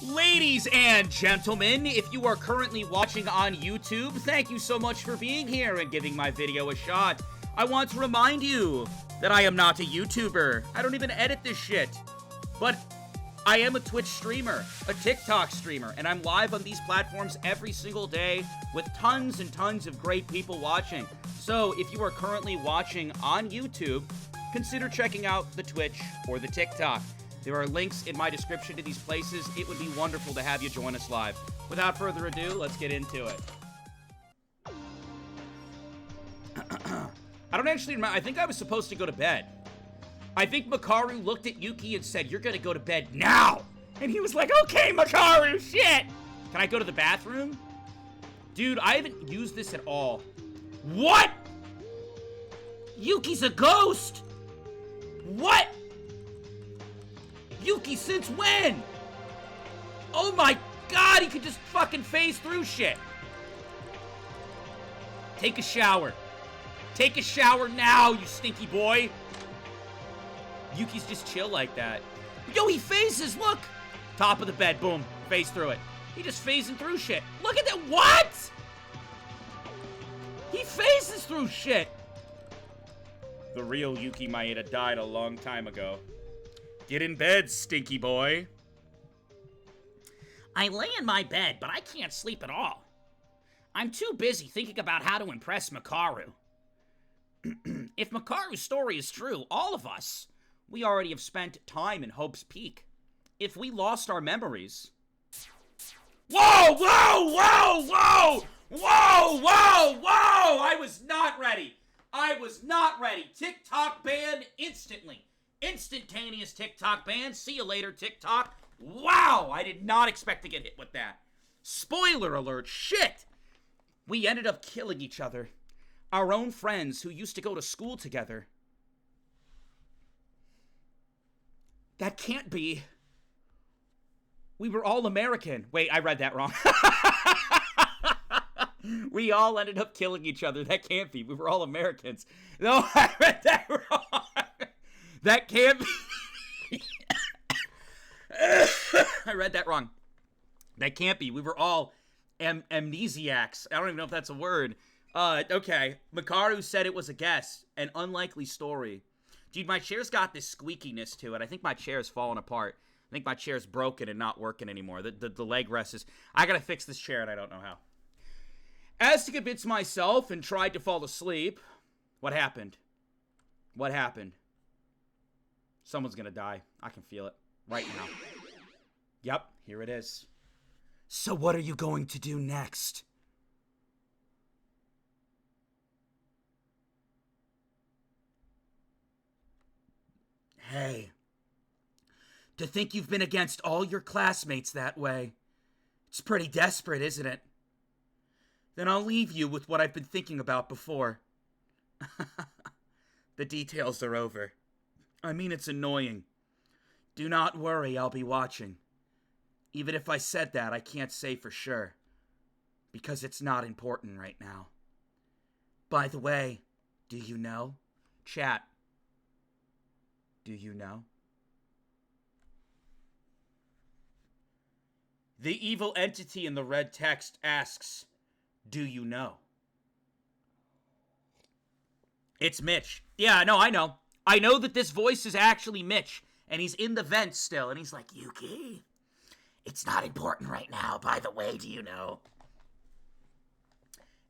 Ladies and gentlemen, if you are currently watching on YouTube, thank you so much for being here and giving my video a shot. I want to remind you that I am not a YouTuber. I don't even edit this shit. But I am a Twitch streamer, a TikTok streamer, and I'm live on these platforms every single day with tons and tons of great people watching. So if you are currently watching on YouTube, consider checking out the Twitch or the TikTok. There are links in my description to these places. It would be wonderful to have you join us live. Without further ado, let's get into it. I don't actually remember. I think I was supposed to go to bed. I think Makaru looked at Yuki and said, "You're gonna go to bed now." And he was like, "Okay, Makaru, shit." Can I go to the bathroom? Dude, I haven't used this at all. What? Yuki's a ghost. What? Yuki, since when? Oh my god, he could just fucking phase through shit. Take a shower. Take a shower now, you stinky boy. Yuki's just chill like that. Yo, he phases, look! Top of the bed, boom, phase through it. He just phasing through shit. Look at that, what? He phases through shit. The real Yuki Maeda died a long time ago. Get in bed, stinky boy. I lay in my bed, but I can't sleep at all. I'm too busy thinking about how to impress Makaru. If Makaru's story is true, all of us, we already have spent time in Hope's Peak. If we lost our memories... Whoa, whoa, whoa, whoa! Whoa, whoa, whoa! I was not ready. I was not ready. TikTok ban instantly. Instantaneous TikTok ban. See you later, TikTok. Wow, I did not expect to get hit with that. Spoiler alert, shit! We ended up killing each other. Our own friends who used to go to school together. That can't be. We were all American. Wait, I read that wrong. We all ended up killing each other. That can't be. We were all Americans. No, I read that wrong. That can't be. I read that wrong. That can't be. We were all amnesiacs. I don't even know if that's a word. Okay. Makaru said it was a guess. An unlikely story. Dude, my chair's got this squeakiness to it. I think my chair's falling apart. I think my chair's broken and not working anymore. The leg rest is... I gotta fix this chair and I don't know how. As to convince myself and tried to fall asleep... What happened? What happened? Someone's gonna die. I can feel it. Right now. Yep, here it is. So what are you going to do next? Hey. To think you've been against all your classmates that way. It's pretty desperate, isn't it? Then I'll leave you with what I've been thinking about before. The details are over. I mean, it's annoying. Do not worry, I'll be watching. Even if I said that, I can't say for sure. Because it's not important right now. By the way, do you know? Chat. Do you know? The evil entity in the red text asks, do you know? It's Mitch. Yeah, no, I know. I know that this voice is actually Mitch, and he's in the vent still, and he's like, Yuki, it's not important right now, by the way, do you know?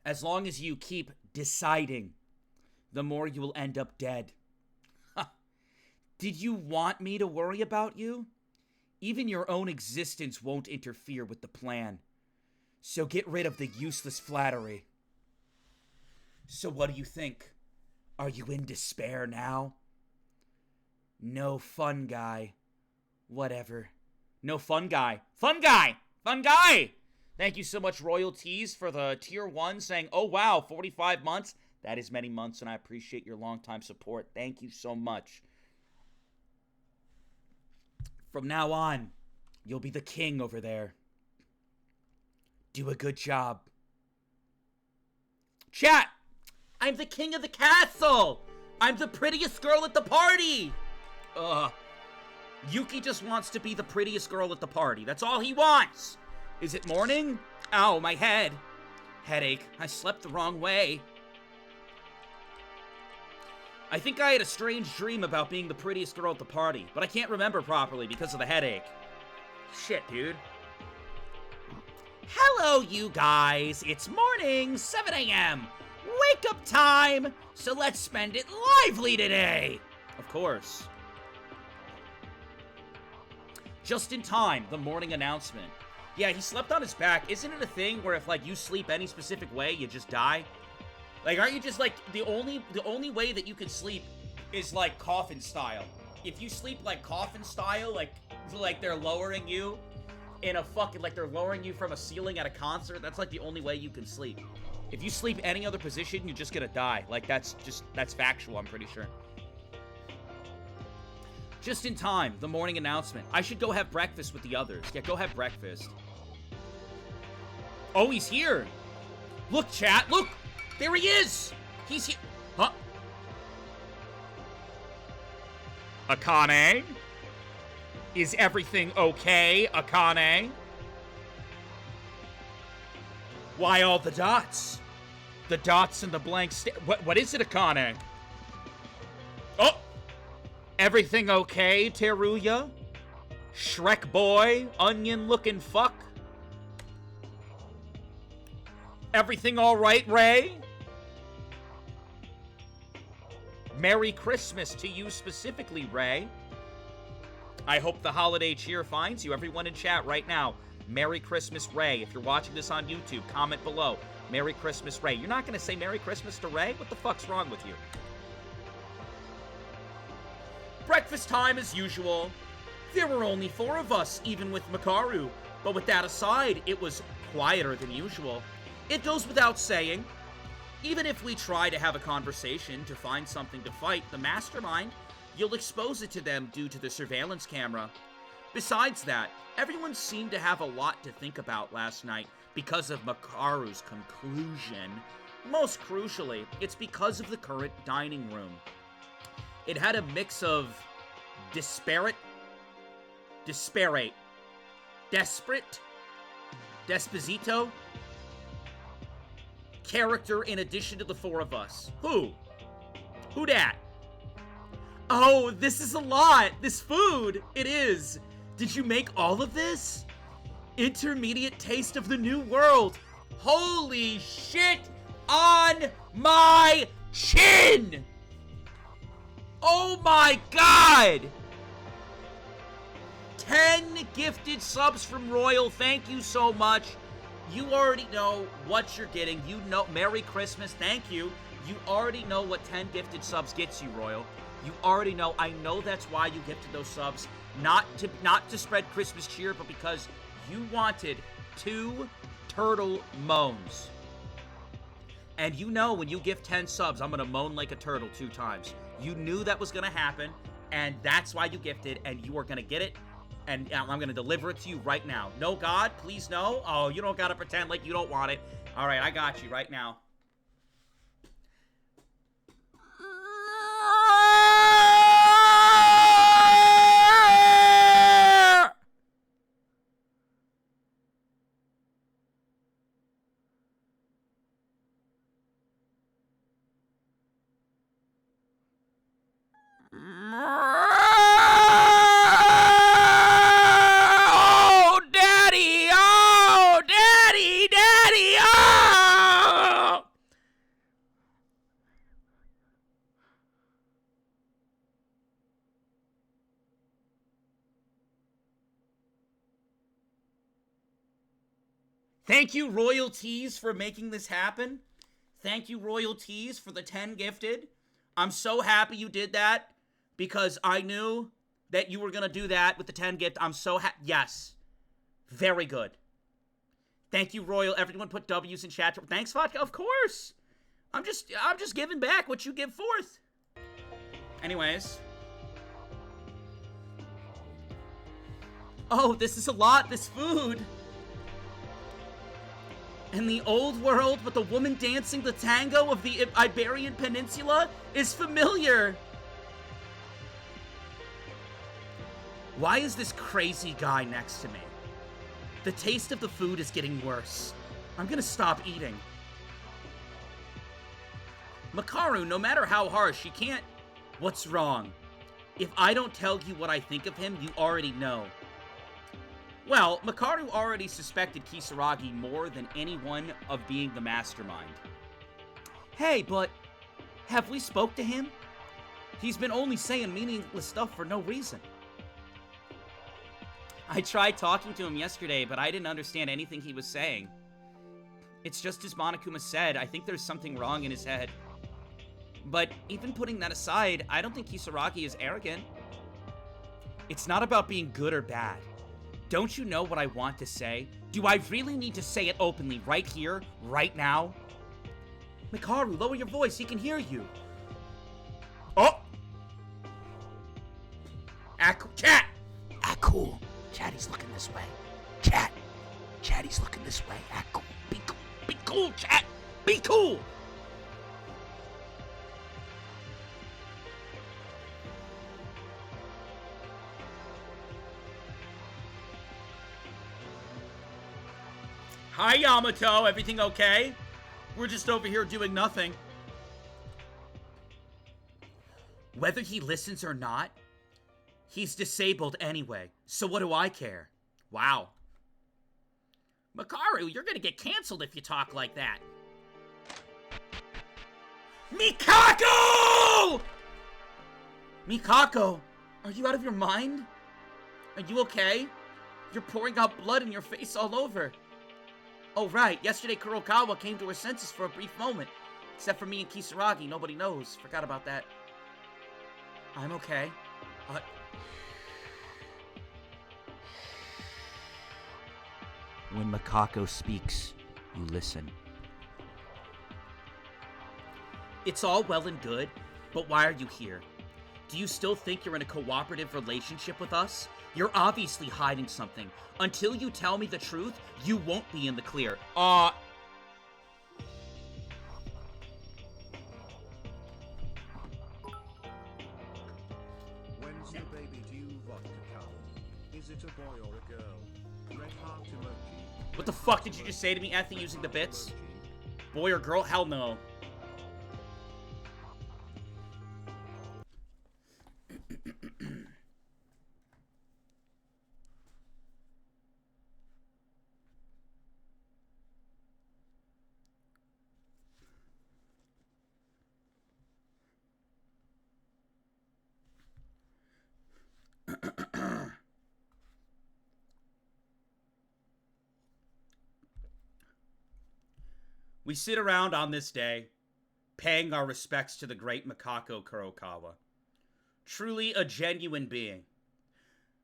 As long as you keep deciding, the more you will end up dead. Did you want me to worry about you? Even your own existence won't interfere with the plan. So get rid of the useless flattery. So what do you think? Are you in despair now? No fun guy. Whatever. No fun guy. Fun guy! Fun guy! Thank you so much, Royalties, for the tier 1 saying, oh wow, 45 months. That is many months, and I appreciate your long-time support. Thank you so much. From now on, you'll be the king over there. Do a good job. Chat! I'm the king of the castle! I'm the prettiest girl at the party! Ugh. Yuki just wants to be the prettiest girl at the party. That's all he wants. Is it morning? Ow, my head. Headache. I slept the wrong way. I think I had a strange dream about being the prettiest girl at the party, but I can't remember properly because of the headache. Shit, dude. Hello, you guys. It's morning, 7 a.m. Wake up time, so let's spend it lively today. Of course. Just in time, the morning announcement. Yeah, he slept on his back. Isn't it a thing where if, like, you sleep any specific way, you just die? Like, aren't you just, like, the only way that you can sleep is, like, coffin style. If you sleep, like, coffin style, like they're lowering you in a fucking, like, they're lowering you from a ceiling at a concert, that's, like, the only way you can sleep. If you sleep any other position, you're just gonna die. Like, that's factual, I'm pretty sure. Just in time, the morning announcement. I should go have breakfast with the others. Yeah, go have breakfast. Oh, he's here. Look, chat, look. There he is. He's here. Huh? Akane? Is everything okay, Akane? Why all the dots? The dots and the blank what is it, Akane? Oh! Everything okay, Teruya? Shrek boy? Onion-looking fuck? Everything alright, Ray? Merry Christmas to you specifically, Ray. I hope the holiday cheer finds you. Everyone in chat right now, Merry Christmas, Ray. If you're watching this on YouTube, comment below. Merry Christmas, Ray. You're not going to say Merry Christmas to Ray? What the fuck's wrong with you? Breakfast time as usual. There were only 4 of us, even with Makaru. But with that aside, it was quieter than usual. It goes without saying, even if we try to have a conversation to find something to fight the mastermind, you'll expose it to them due to the surveillance camera. Besides that, everyone seemed to have a lot to think about last night because of Makaru's conclusion. Most crucially, it's because of the current dining room. It had a mix of desperate, desposito, character in addition to the 4 of us. Who? Who dat? Oh, this is a lot. This food. It is. Did you make all of this? Intermediate taste of the new world. Holy shit on my chin. Oh my god. 10 gifted subs from Royal. Thank you so much. You already know what you're getting. You know, Merry Christmas. Thank you. You already know what 10 gifted subs gets you, Royal. You already know. I know that's why you gifted those subs. Not to spread Christmas cheer, but because you wanted 2 turtle moans. And you know when you gift 10 subs, I'm going to moan like a turtle 2 times. You knew that was going to happen, and that's why you gifted, and you are going to get it. And I'm going to deliver it to you right now. No, God, please no. Oh, you don't got to pretend like you don't want it. All right, I got you right now. Thank you, Royalties, for making this happen. Thank you, Royalties, for the 10 gifted. I'm so happy you did that because I knew that you were going to do that with the 10 gift. I'm so happy. Yes. Very good. Thank you, Royal. Everyone put W's in chat. Thanks, Vodka. Of course. I'm just giving back what you give forth. Anyways. Oh, this is a lot, this food. In the old world, but the woman dancing the tango of the Iberian Peninsula is familiar. Why is this crazy guy next to me? The taste of the food is getting worse. I'm gonna stop eating. Makaru, no matter how harsh, you can't... What's wrong? If I don't tell you what I think of him, you already know. Well, Makaru already suspected Kisaragi more than anyone of being the mastermind. Hey, but have we spoke to him? He's been only saying meaningless stuff for no reason. I tried talking to him yesterday, but I didn't understand anything he was saying. It's just as Monokuma said, I think there's something wrong in his head. But even putting that aside, I don't think Kisaragi is arrogant. It's not about being good or bad. Don't you know what I want to say? Do I really need to say it openly right here, right now? Mikaru, lower your voice, he can hear you. Oh! Chat! Cool. Chat, he's looking this way. Chat, he's looking this way. Cool. Be cool. Be cool, chat! Be cool! Hi, Yamato. Everything okay? We're just over here doing nothing. Whether he listens or not, he's disabled anyway. So what do I care? Wow. Makaru, you're gonna get canceled if you talk like that. Mikako! Mikako, are you out of your mind? Are you okay? You're pouring out blood in your face all over. Oh, right. Yesterday, Kurokawa came to her senses for a brief moment. Except for me and Kisaragi, nobody knows. Forgot about that. I'm okay. When Makako speaks, you listen. It's all well and good, but why are you here? Do you still think you're in a cooperative relationship with us? You're obviously hiding something. Until you tell me the truth, you won't be in the clear. When's the baby due, Vodka Cow? Is it a boy or a girl? Red heart emoji. What the fuck did you just say to me, Anthony, using the bits? Boy or girl? Hell no. We sit around on this day, paying our respects to the great Makako Kurokawa. Truly a genuine being.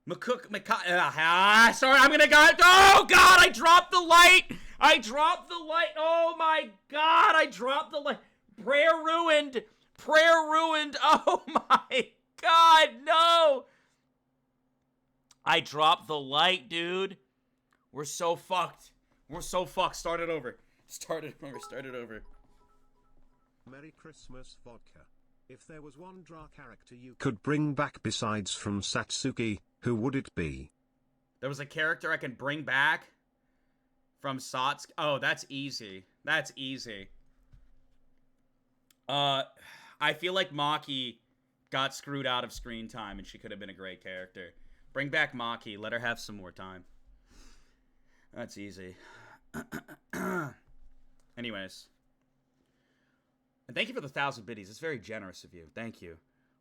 Sorry, I'm gonna go. Oh, God, I dropped the light! I dropped the light! Oh, my God, I dropped the light! Prayer ruined! Prayer ruined! Oh, my God, no! I dropped the light, dude. We're so fucked. We're so fucked. Start it over. Start it over. Merry Christmas, Vodka. If there was one draw character you could bring back besides from Satsuki, who would it be? There was a character I can bring back from Satsuki. Oh, that's easy. That's easy. I feel like Maki got screwed out of screen time and she could have been a great character. Bring back Maki. Let her have some more time. That's easy. Anyways. And thank you for the 1,000 biddies. It's very generous of you. Thank you.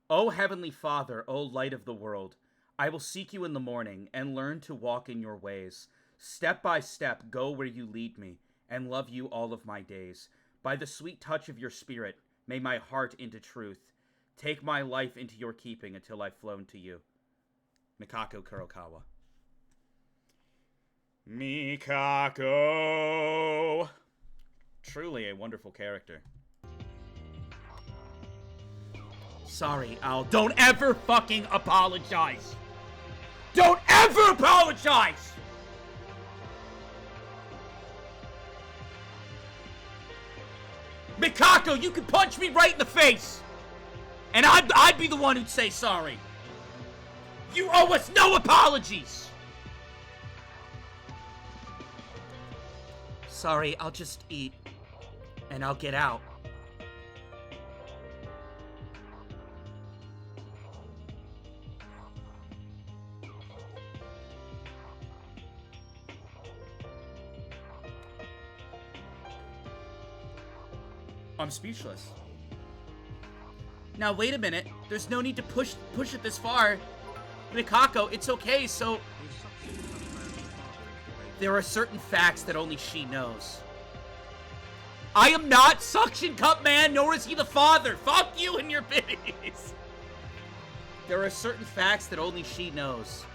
O Heavenly Father, O Light of the World, I will seek you in the morning and learn to walk in your ways. Step by step, go where you lead me and love you all of my days. By the sweet touch of your spirit, may my heart into truth. Take my life into your keeping until I've flown to you. Mikako Kurokawa. Mikako! Truly a wonderful character. Sorry, Al. Don't ever fucking apologize! Don't ever apologize! Mikako, you can punch me right in the face! And I'd be the one who'd say sorry. You owe us no apologies! Sorry, I'll just eat. And I'll get out. I'm speechless. Now wait a minute. There's no need to push it this far. Mikako, it's okay, so... There are certain facts that only she knows. I am not Suction Cup Man, nor is he the father. Fuck you and your biddies. There are certain facts that only she knows.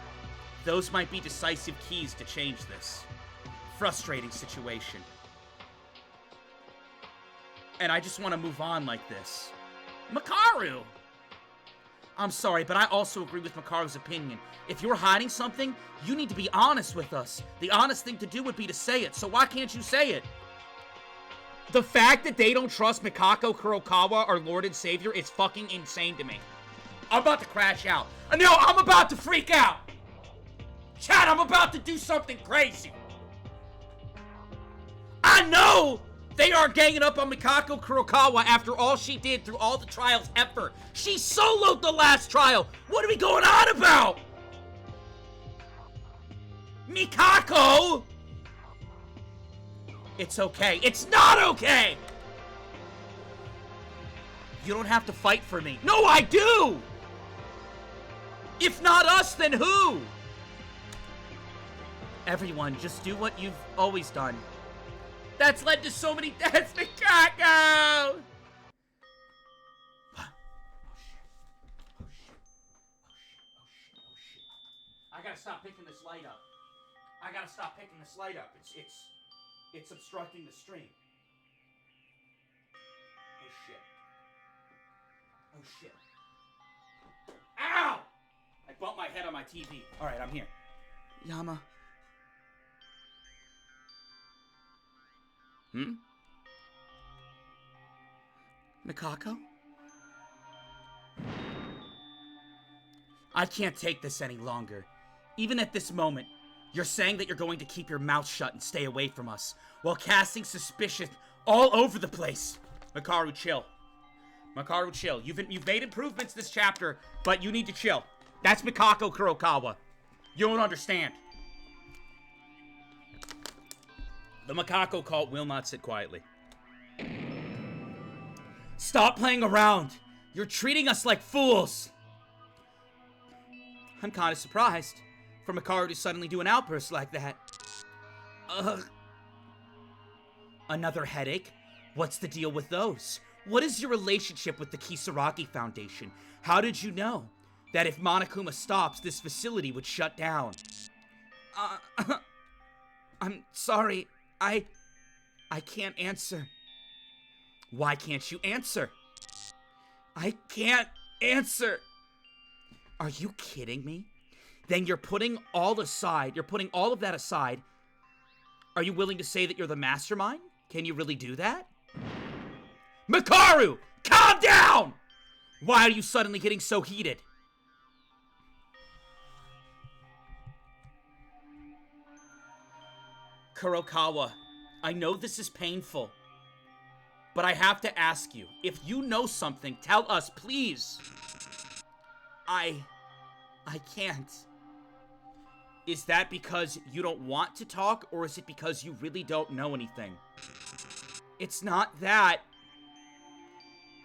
Those might be decisive keys to change this frustrating situation. And I just want to move on like this. Makaru! I'm sorry, but I also agree with Makaru's opinion. If you're hiding something, you need to be honest with us. The honest thing to do would be to say it, so why can't you say it? The fact that they don't trust Mikako Kurokawa, our Lord and Savior, is fucking insane to me. I'm about to crash out. No, I'm about to freak out! Chad, I'm about to do something crazy! I know! They are ganging up on Mikako Kurokawa after all she did through all the trials ever. She soloed the last trial. What are we going on about? Mikako! It's okay. It's not okay! You don't have to fight for me. No, I do! If not us, then who? Everyone, just do what you've always done. That's led to so many deaths, Mikako! Oh, shit. I gotta stop picking this light up. It's obstructing the stream. Oh, shit. Ow! I bumped my head on my TV. Alright, I'm here. Yama. Mikako? I can't take this any longer. Even at this moment, you're saying that you're going to keep your mouth shut and stay away from us, while casting suspicion all over the place. Makaru, chill. Makaru, chill. You've made improvements this chapter, but you need to chill. That's Mikako Kurokawa. You don't understand. The Mikako cult will not sit quietly. Stop playing around! You're treating us like fools! I'm kind of surprised for Makaru to suddenly do an outburst like that. Ugh. Another headache? What's the deal with those? What is your relationship with the Kisaragi Foundation? How did you know that if Monokuma stops, this facility would shut down? I'm sorry. I can't answer. Why can't you answer? I can't answer. Are you kidding me? Then you're putting all of that aside. Are you willing to say that you're the mastermind? Can you really do that? Makaru! Calm down! Why are you suddenly getting so heated? Kurokawa, I know this is painful, but I have to ask you, if you know something, tell us, please. I can't. Is that because you don't want to talk, or is it because you really don't know anything? It's not that.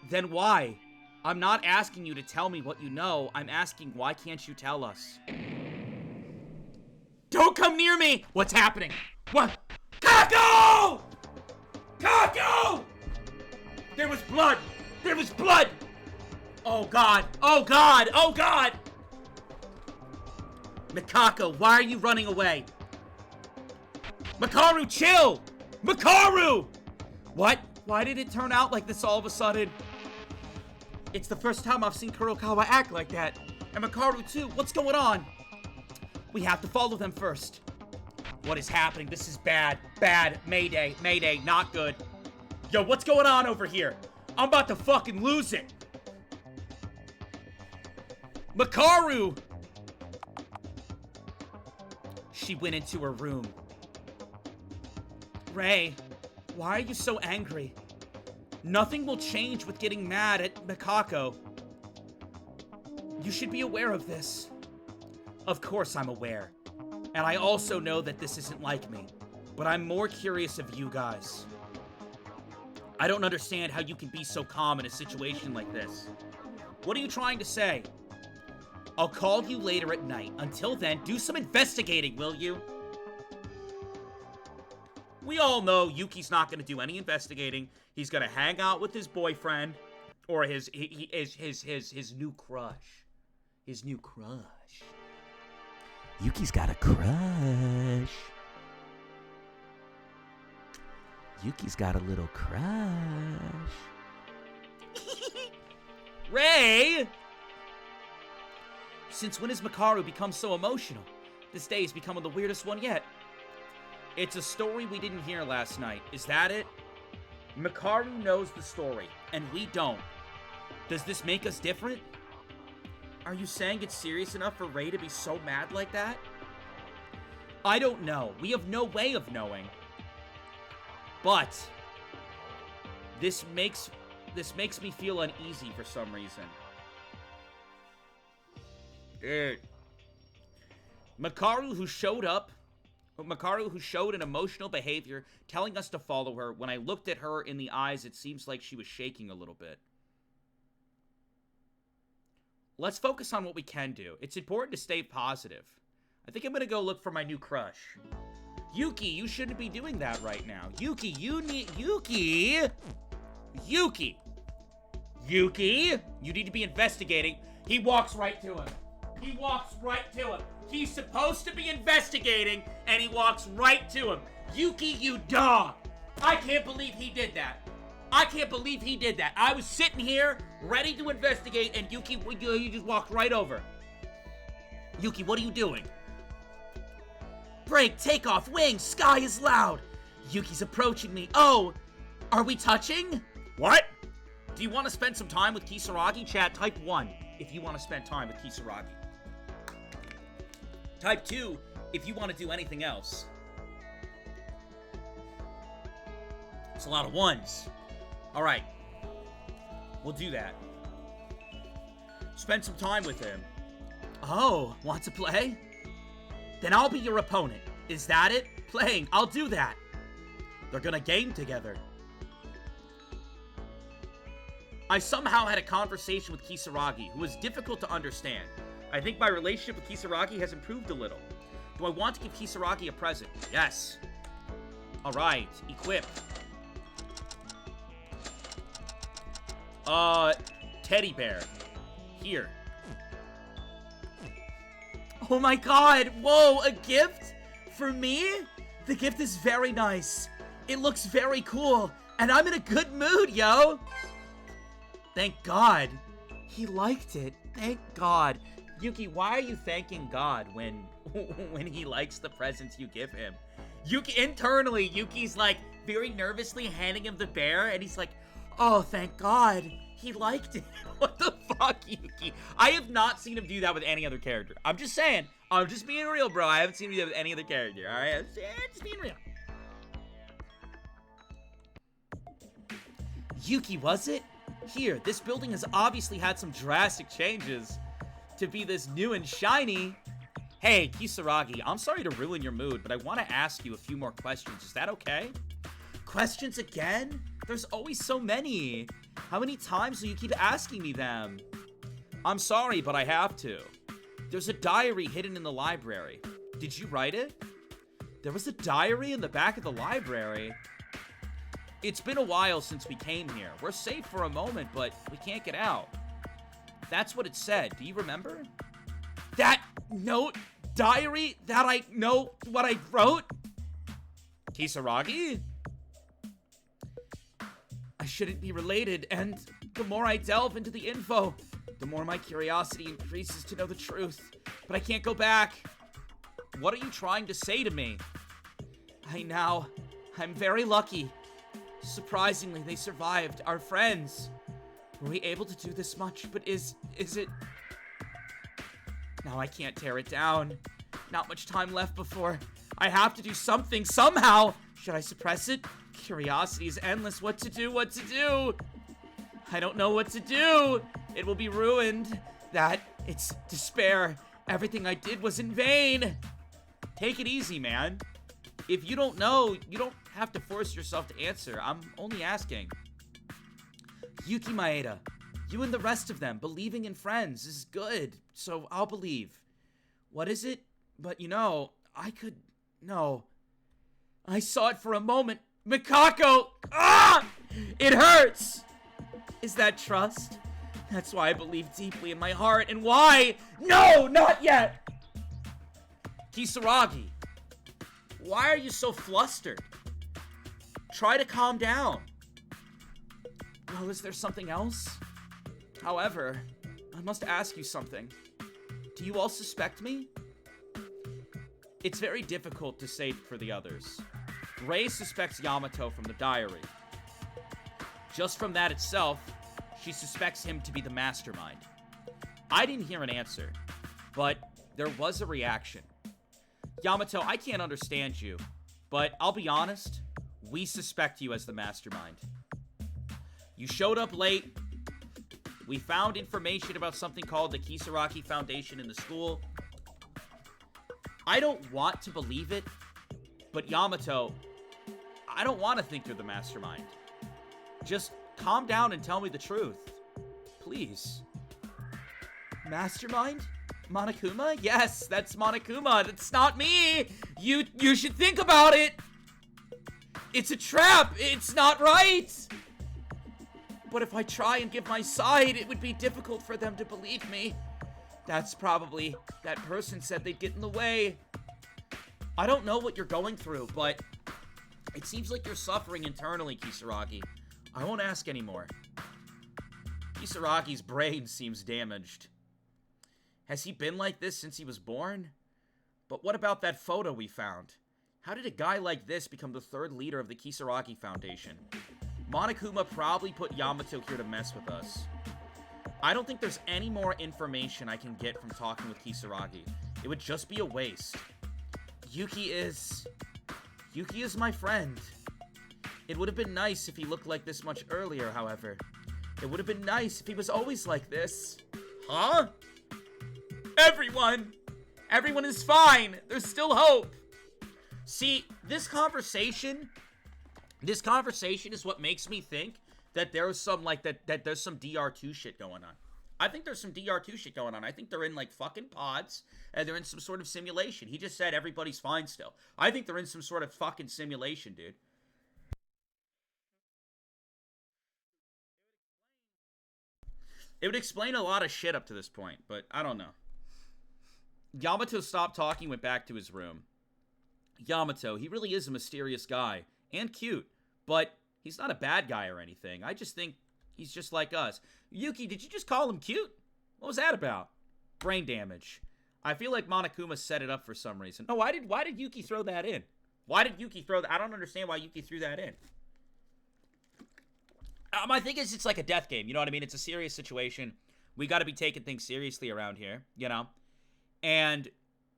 Then why? I'm not asking you to tell me what you know. I'm asking, why can't you tell us? Don't come near me! What's happening? What? Kako! Kako! There was blood! There was blood! Oh god! Oh god! Oh god! Mikako, why are you running away? Makaru, chill! Makaru! What? Why did it turn out like this all of a sudden? It's the first time I've seen Kurokawa act like that. And Makaru too. What's going on? We have to follow them first. What is happening? This is bad. Bad. Mayday. Mayday. Not good. Yo, what's going on over here? I'm about to fucking lose it. Makaru! she went into her room. Ray, why are you so angry? Nothing will change with getting mad at Mikako. You should be aware of this. Of course I'm aware. And I also know that this isn't like me. But I'm more curious of you guys. I don't understand how you can be so calm in a situation like this. What are you trying to say? I'll call you later at night. Until then, do some investigating, will you? We all know Yuki's not going to do any investigating. He's going to hang out with his boyfriend or his new crush. His new crush. Yuki's got a crush. Yuki's got a little crush. Ray! Since when has Makaru become so emotional? This day is becoming the weirdest one yet. It's a story we didn't hear last night. Is that it? Makaru knows the story, and we don't. Does this make us different? Are you saying it's serious enough for Ray to be so mad like that? I don't know. We have no way of knowing. But this makes me feel uneasy for some reason. Makaru who showed an emotional behavior, telling us to follow her. When I looked at her in the eyes, it seems like she was shaking a little bit. Let's focus on what we can do. It's important to stay positive. I think I'm gonna go look for my new crush. Yuki, you shouldn't be doing that right now. Yuki, you need to be investigating. He walks right to him. He's supposed to be investigating, and he walks right to him. Yuki, you dog. I can't believe he did that. I was sitting here, ready to investigate, and Yuki, you just walked right over. Yuki, what are you doing? Break, take off, wings, sky is loud. Yuki's approaching me. Oh, are we touching? What? Do you want to spend some time with Kisaragi? Chat, type 1 if you want to spend time with Kisaragi. Type 2 if you want to do anything else. It's a lot of ones. Alright. We'll do that. Spend some time with him. Oh, want to play? Then I'll be your opponent. Is that it? Playing, I'll do that. They're gonna game together. I somehow had a conversation with Kisaragi, who was difficult to understand. I think my relationship with Kisaragi has improved a little. Do I want to give Kisaragi a present? Yes. Alright, equip. Teddy bear. Here. Oh my god! Whoa, a gift? For me? The gift is very nice. It looks very cool, and I'm in a good mood, yo! Thank God. He liked it. Thank God. Yuki, why are you thanking God when he likes the presents you give him? Internally, Yuki's like very nervously handing him the bear, and he's like, oh, thank God. He liked it. What the fuck, Yuki? I have not seen him do that with any other character. I'm just saying. I'm just being real, bro. I haven't seen him do that with any other character, alright? I'm just being real. Yuki, was it? Here, this building has obviously had some drastic changes to be this new and shiny. Hey, Kisaragi, I'm sorry to ruin your mood, but I want to ask you a few more questions. Is that okay? Questions again? There's always so many. How many times will you keep asking me them? I'm sorry, but I have to. There's a diary hidden in the library. Did you write it? There was a diary in the back of the library. It's been a while since we came here. We're safe for a moment, but we can't get out. That's what it said. Do you remember? That note, diary, that I know what I wrote? Kisaragi? I shouldn't be related, and the more I delve into the info, the more my curiosity increases to know the truth. But I can't go back. What are you trying to say to me? I'm very lucky. Surprisingly, they survived. Our friends. Were we able to do this much? But is it... Now I can't tear it down. not much time left before I have to do something somehow. Should I suppress it? Curiosity is endless. What to do? What to do? I don't know what to do. It will be ruined. It's despair. Everything I did was in vain. Take it easy, man. If you don't know, you don't have to force yourself to answer. I'm only asking. Yuki Maeda, you and the rest of them believing in friends is good, so I'll believe. What is it? But no. I saw it for a moment. Mikako! Ah! It hurts! Is that trust? That's why I believe deeply in my heart. And why? No, not yet! Kisaragi, why are you so flustered? Try to calm down. Well, is there something else? However, I must ask you something. Do you all suspect me? It's very difficult to say for the others. Rei suspects Yamato from the diary. Just from that itself, she suspects him to be the mastermind. I didn't hear an answer, but there was a reaction. Yamato, I can't understand you, but I'll be honest, we suspect you as the mastermind. You showed up late. We found information about something called the Kisaragi Foundation in the school. I don't want to believe it, but Yamato, I don't want to think you're the mastermind. Just calm down and tell me the truth. Please. Mastermind? Monokuma? Yes, that's Monokuma. That's not me. You should think about it. It's a trap. It's not right. But if I try and give my side, it would be difficult for them to believe me. That's probably... That person said they'd get in the way. I don't know what you're going through, but... It seems like you're suffering internally, Kisaragi. I won't ask anymore. Kisaragi's brain seems damaged. Has he been like this since he was born? But what about that photo we found? How did a guy like this become the third leader of the Kisaragi Foundation? Monokuma probably put Yamato here to mess with us. I don't think there's any more information I can get from talking with Kisaragi. It would just be a waste. Yuki is my friend. It would have been nice if he looked like this much earlier, however. It would have been nice if he was always like this. Huh? Everyone is fine. There's still hope. See, this conversation is what makes me think that there's some, there's some DR2 shit going on. I think there's some DR2 shit going on. I think they're in, fucking pods, and they're in some sort of simulation. He just said everybody's fine still. I think they're in some sort of fucking simulation, dude. It would explain a lot of shit up to this point, but I don't know. Yamato stopped talking, went back to his room. Yamato, he really is a mysterious guy, and cute, but he's not a bad guy or anything. I just think he's just like us. Yuki, did you just call him cute? What was that about? Brain damage. I feel like Monokuma set it up for some reason. No, why did Yuki throw that in? Why did Yuki throw that? I don't understand why Yuki threw that in. I think it's like a death game, you know what I mean? It's a serious situation. We got to be taking things seriously around here, you know? And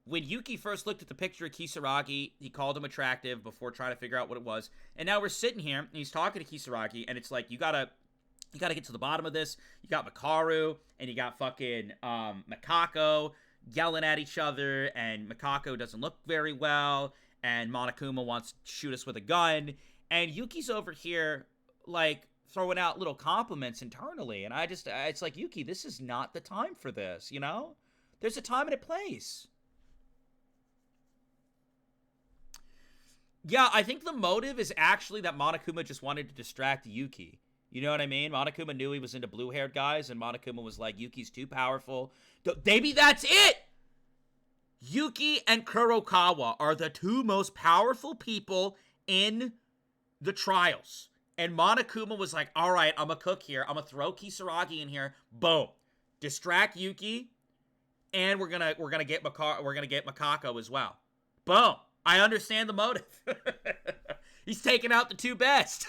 when Yuki first looked at the picture of Kisaragi, he called him attractive before trying to figure out what it was. And now we're sitting here, and he's talking to Kisaragi, and it's like, you gotta get to the bottom of this. You got Makaru, and you got fucking Mikako yelling at each other, and Mikako doesn't look very well, and Monokuma wants to shoot us with a gun, and Yuki's over here, throwing out little compliments internally, and it's like, Yuki, this is not the time for this, you know? There's a time and a place. Yeah, I think the motive is actually that Monokuma just wanted to distract Yuki. You know what I mean? Monokuma knew he was into blue-haired guys, and Monokuma was like, Yuki's too powerful. Maybe that's it! Yuki and Kurokawa are the two most powerful people in the trials. And Monokuma was like, all right, I'm gonna cook here. I'm gonna throw Kisaragi in here. Boom. Distract Yuki, and we're gonna get Mikako as well. Boom. I understand the motive. He's taking out the two best.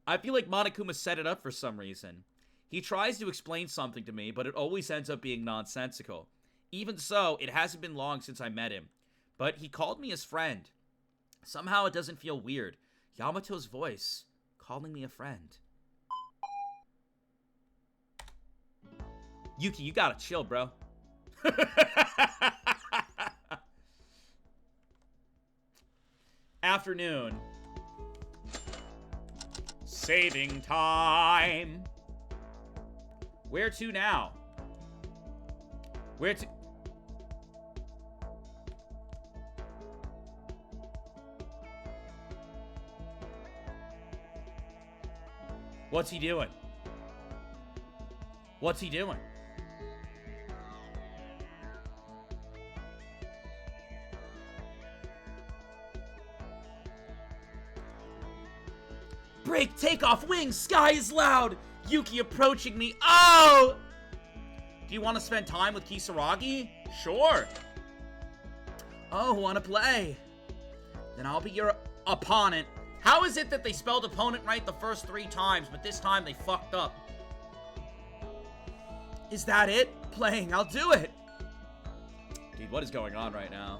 I feel like Monokuma set it up for some reason. He tries to explain something to me, but it always ends up being nonsensical. Even so, it hasn't been long since I met him. But he called me his friend. Somehow it doesn't feel weird. Yamato's voice calling me a friend. Yuki, you gotta chill, bro. Afternoon. Saving time. Where to now? Where to... What's he doing? What's he doing? Break, take off, wings, sky is loud! Yuki approaching me, oh! Do you want to spend time with Kisaragi? Sure. Oh, wanna play? Then I'll be your opponent. How is it that they spelled opponent right the first 3 times, but this time they fucked up? Is that it? Playing, I'll do it. Dude, what is going on right now?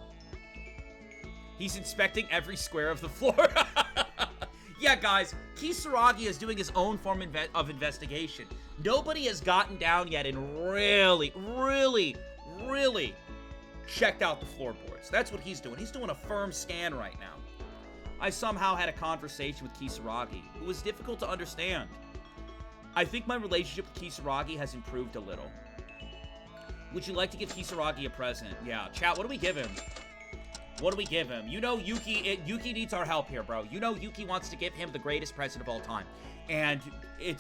He's inspecting every square of the floor. Yeah, guys, Kisaragi is doing his own form of investigation. Nobody has gotten down yet and really checked out the floorboards. That's what he's doing. He's doing a firm scan right now. I somehow had a conversation with Kisaragi, who was difficult to understand. I think my relationship with Kisaragi has improved a little. Would you like to give Kisaragi a present? Yeah, chat, what do we give him? What do we give him? You know Yuki needs our help here, bro. You know Yuki wants to give him the greatest present of all time. And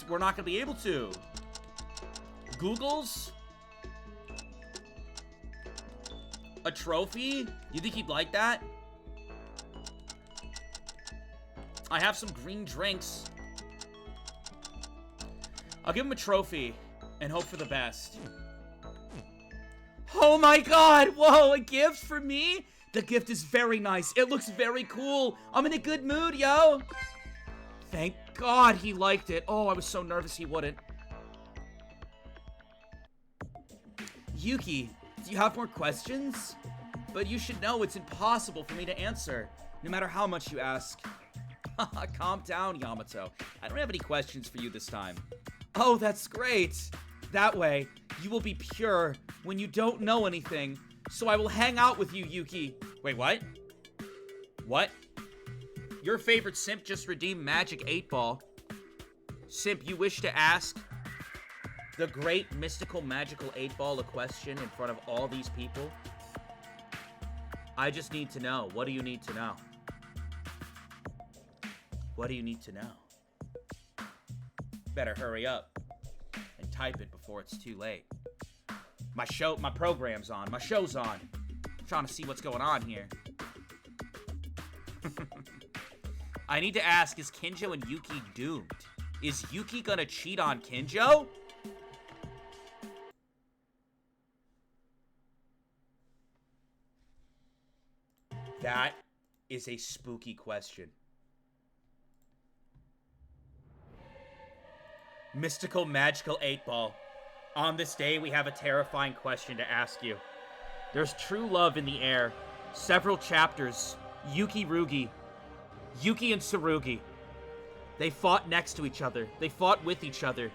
we're not gonna be able to. Google's? A trophy? You think he'd like that? I have some green drinks. I'll give him a trophy and hope for the best. Oh my god! Whoa, a gift for me? The gift is very nice. It looks very cool. I'm in a good mood, yo. Thank God he liked it. Oh, I was so nervous he wouldn't. Yuki, do you have more questions? But you should know it's impossible for me to answer, no matter how much you ask. Calm down, Yamato. I don't have any questions for you this time. Oh, that's great. That way, you will be pure when you don't know anything. So I will hang out with you, Yuki. Wait, what? What? Your favorite simp just redeemed Magic 8 Ball. Simp, you wish to ask the great mystical magical 8 Ball a question in front of all these people? I just need to know. What do you need to know? What do you need to know? Better hurry up and type it before it's too late. My program's on. My show's on. I'm trying to see what's going on here. I need to ask, is Kinjo and Yuki doomed? Is Yuki gonna cheat on Kinjo? That is a spooky question. Mystical magical 8 Ball. On this day, we have a terrifying question to ask you. There's true love in the air. Several chapters. Yuki and Tsurugi. They fought next to each other. They fought with each other.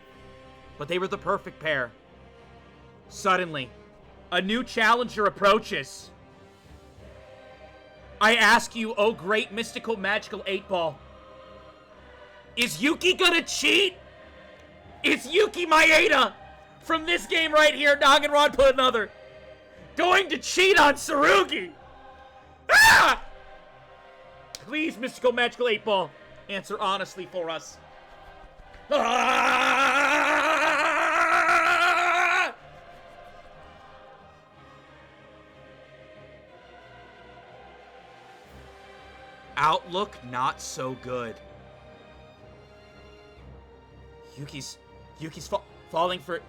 But they were the perfect pair. Suddenly, a new challenger approaches. I ask you, oh great mystical magical 8 Ball. Is Yuki gonna cheat? Is Yuki Maeda from this game right here, Danganronpa Another, going to cheat on Tsurugi? Ah! Please, mystical magical 8 Ball, answer honestly for us. Ah! Outlook not so good. Yuki's falling for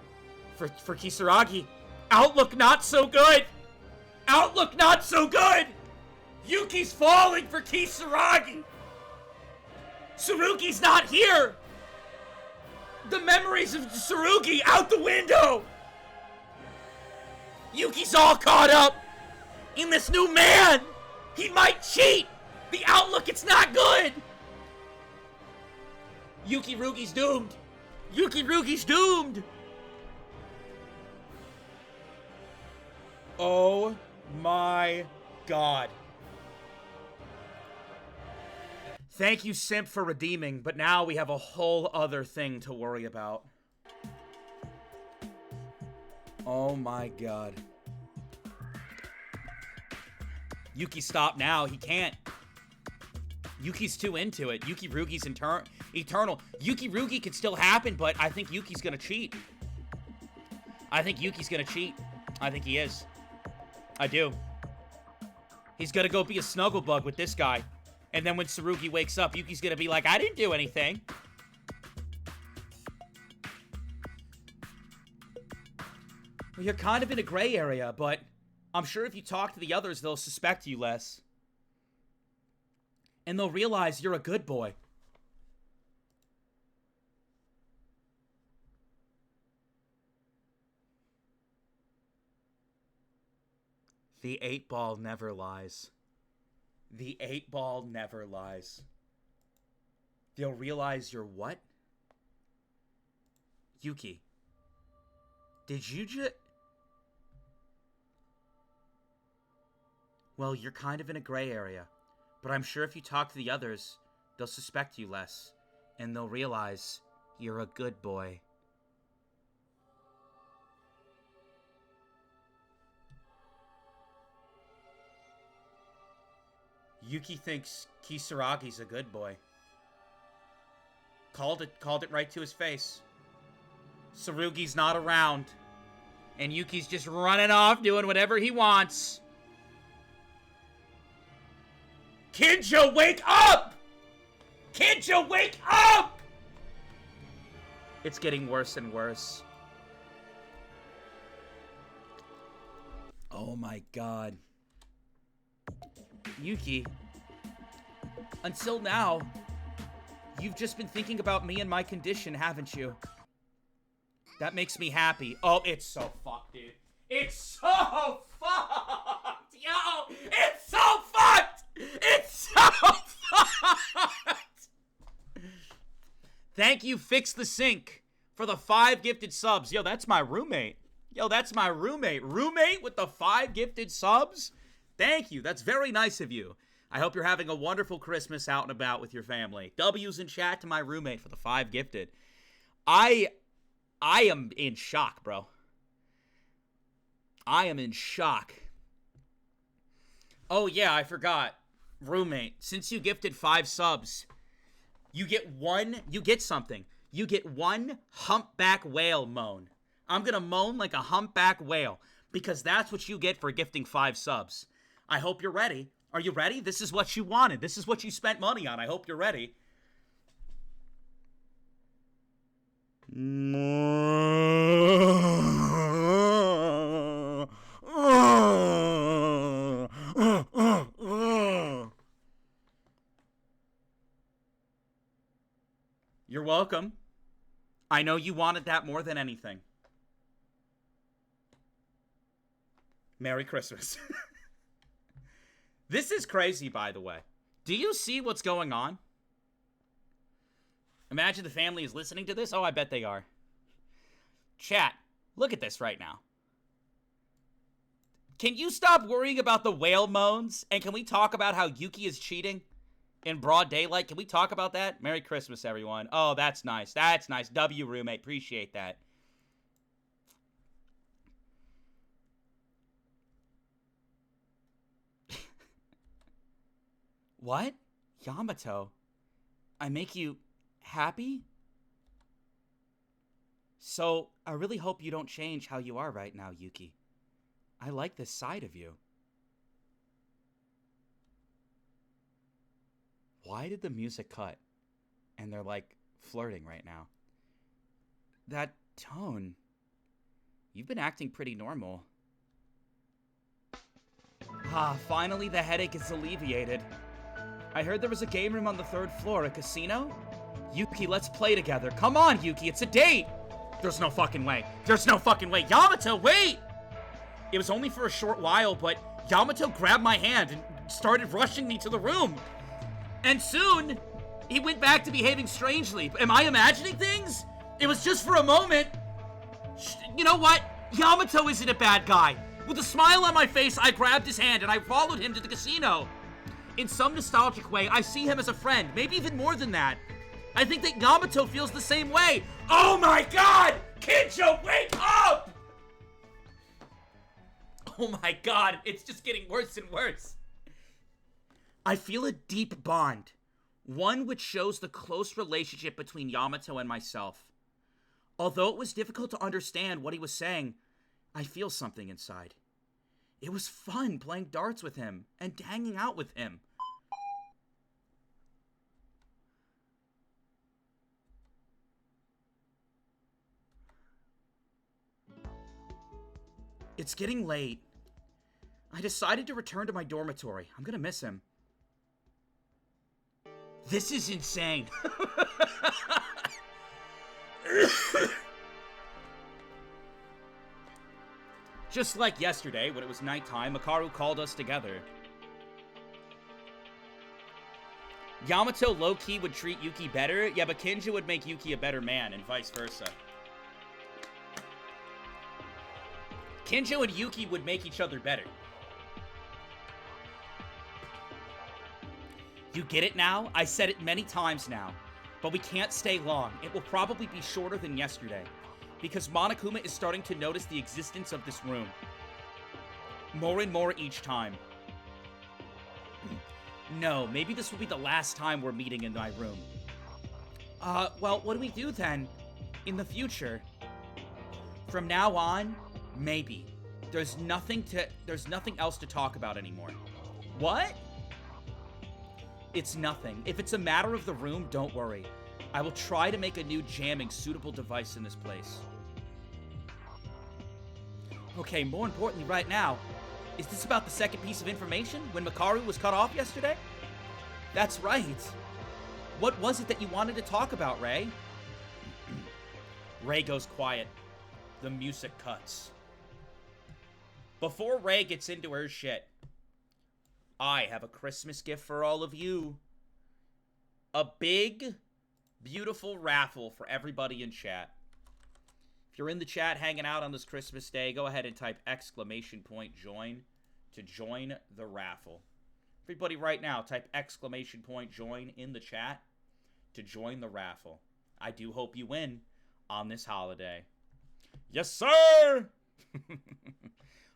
Kisaragi. Outlook not so good. Outlook not so good. Yuki's falling for Kisaragi. Tsurugi's not here. The memories of Tsurugi out the window. Yuki's all caught up in this new man. He might cheat. The outlook, it's not good. Yuki-Rugi's doomed. Yuki-Rugi's doomed. Oh my god. Thank you, Simp, for redeeming, but now we have a whole other thing to worry about. Oh my god. Yuki, stop now. He can't. Yuki's too into it. Yuki-Rugi's eternal. Yuki-Rugi could still happen, but I think Yuki's gonna cheat. I think Yuki's gonna cheat. I think he is. I do. He's gonna go be a snuggle bug with this guy. And then when Tsurugi wakes up, Yuki's gonna be like, I didn't do anything. Well, you're kind of in a gray area, but I'm sure if you talk to the others, they'll suspect you less. And they'll realize you're a good boy. The 8-ball never lies. The 8-ball never lies. They'll realize you're what? Yuki. Did you just... Well, you're kind of in a gray area. But I'm sure if you talk to the others, they'll suspect you less. And they'll realize you're a good boy. Yuki thinks Kisaragi's a good boy. Called it right to his face. Tsurugi's not around. And Yuki's just running off doing whatever he wants. Kinja, wake up! Kinja, wake up! It's getting worse and worse. Oh my god. Yuki, until now, you've just been thinking about me and my condition, haven't you? That makes me happy. Oh, it's so fucked, dude. It's so fucked! Yo! It's so fucked! It's so fucked! Thank you, Fix the Sink, for the 5 gifted subs. Yo, that's my roommate. Yo, that's my roommate. Roommate with the 5 gifted subs? Thank you. That's very nice of you. I hope you're having a wonderful Christmas out and about with your family. W's in chat to my roommate for the 5 gifted. I am in shock, bro. I am in shock. Oh, yeah, I forgot. Roommate, since you gifted 5 subs, you get something. You get 1 humpback whale moan. I'm gonna moan like a humpback whale, because that's what you get for gifting 5 subs. I hope you're ready. Are you ready? This is what you wanted. This is what you spent money on. I hope you're ready. You're welcome. I know you wanted that more than anything. Merry Christmas. This is crazy, by the way. Do you see what's going on? Imagine the family is listening to this. Oh, I bet they are. Chat, look at this right now. Can you stop worrying about the whale moans? And can we talk about how Yuki is cheating in broad daylight? Can we talk about that? Merry Christmas, everyone. Oh, that's nice. That's nice. W, roommate. Appreciate that. What? Yamato? I make you happy? So, I really hope you don't change how you are right now, Yuki. I like this side of you. Why did the music cut? And they're like flirting right now. That tone. You've been acting pretty normal. Ah, finally the headache is alleviated. I heard there was a game room on the 3rd floor, a casino? Yuki, let's play together. Come on, Yuki, it's a date! There's no fucking way. There's no fucking way. Yamato, wait! It was only for a short while, but Yamato grabbed my hand and started rushing me to the room. And soon, he went back to behaving strangely. Am I imagining things? It was just for a moment. You know what? Yamato isn't a bad guy. With a smile on my face, I grabbed his hand and I followed him to the casino. In some nostalgic way, I see him as a friend, maybe even more than that. I think that Yamato feels the same way. Oh my god! Kinjo, wake up! Oh my god, it's just getting worse and worse. I feel a deep bond, one which shows the close relationship between Yamato and myself. Although it was difficult to understand what he was saying, I feel something inside. It was fun playing darts with him and hanging out with him. It's getting late. I decided to return to my dormitory. I'm gonna miss him. This is insane. Just like yesterday, when it was nighttime, Makaru called us together. Yamato low-key would treat Yuki better, yeah, but Kinja would make Yuki a better man, and vice versa. Kinjo and Yuki would make each other better. You get it now? I said it many times now. But we can't stay long. It will probably be shorter than yesterday. Because Monokuma is starting to notice the existence of this room. More and more each time. No, maybe this will be the last time we're meeting in my room. Well, what do we do then? In the future? From now on, maybe. There's nothing else to talk about anymore. What? It's nothing. If it's a matter of the room, don't worry. I will try to make a new jamming suitable device in this place. Okay, more importantly right now, is this about the second piece of information when Makaru was cut off yesterday? That's right. What was it that you wanted to talk about, Ray? Ray goes quiet. The music cuts. Before Ray gets into her shit, I have a Christmas gift for all of you. A big, beautiful raffle for everybody in chat. If you're in the chat hanging out on this Christmas day, go ahead and type !join to join the raffle. Everybody right now, type !join in the chat to join the raffle. I do hope you win on this holiday. Yes, sir!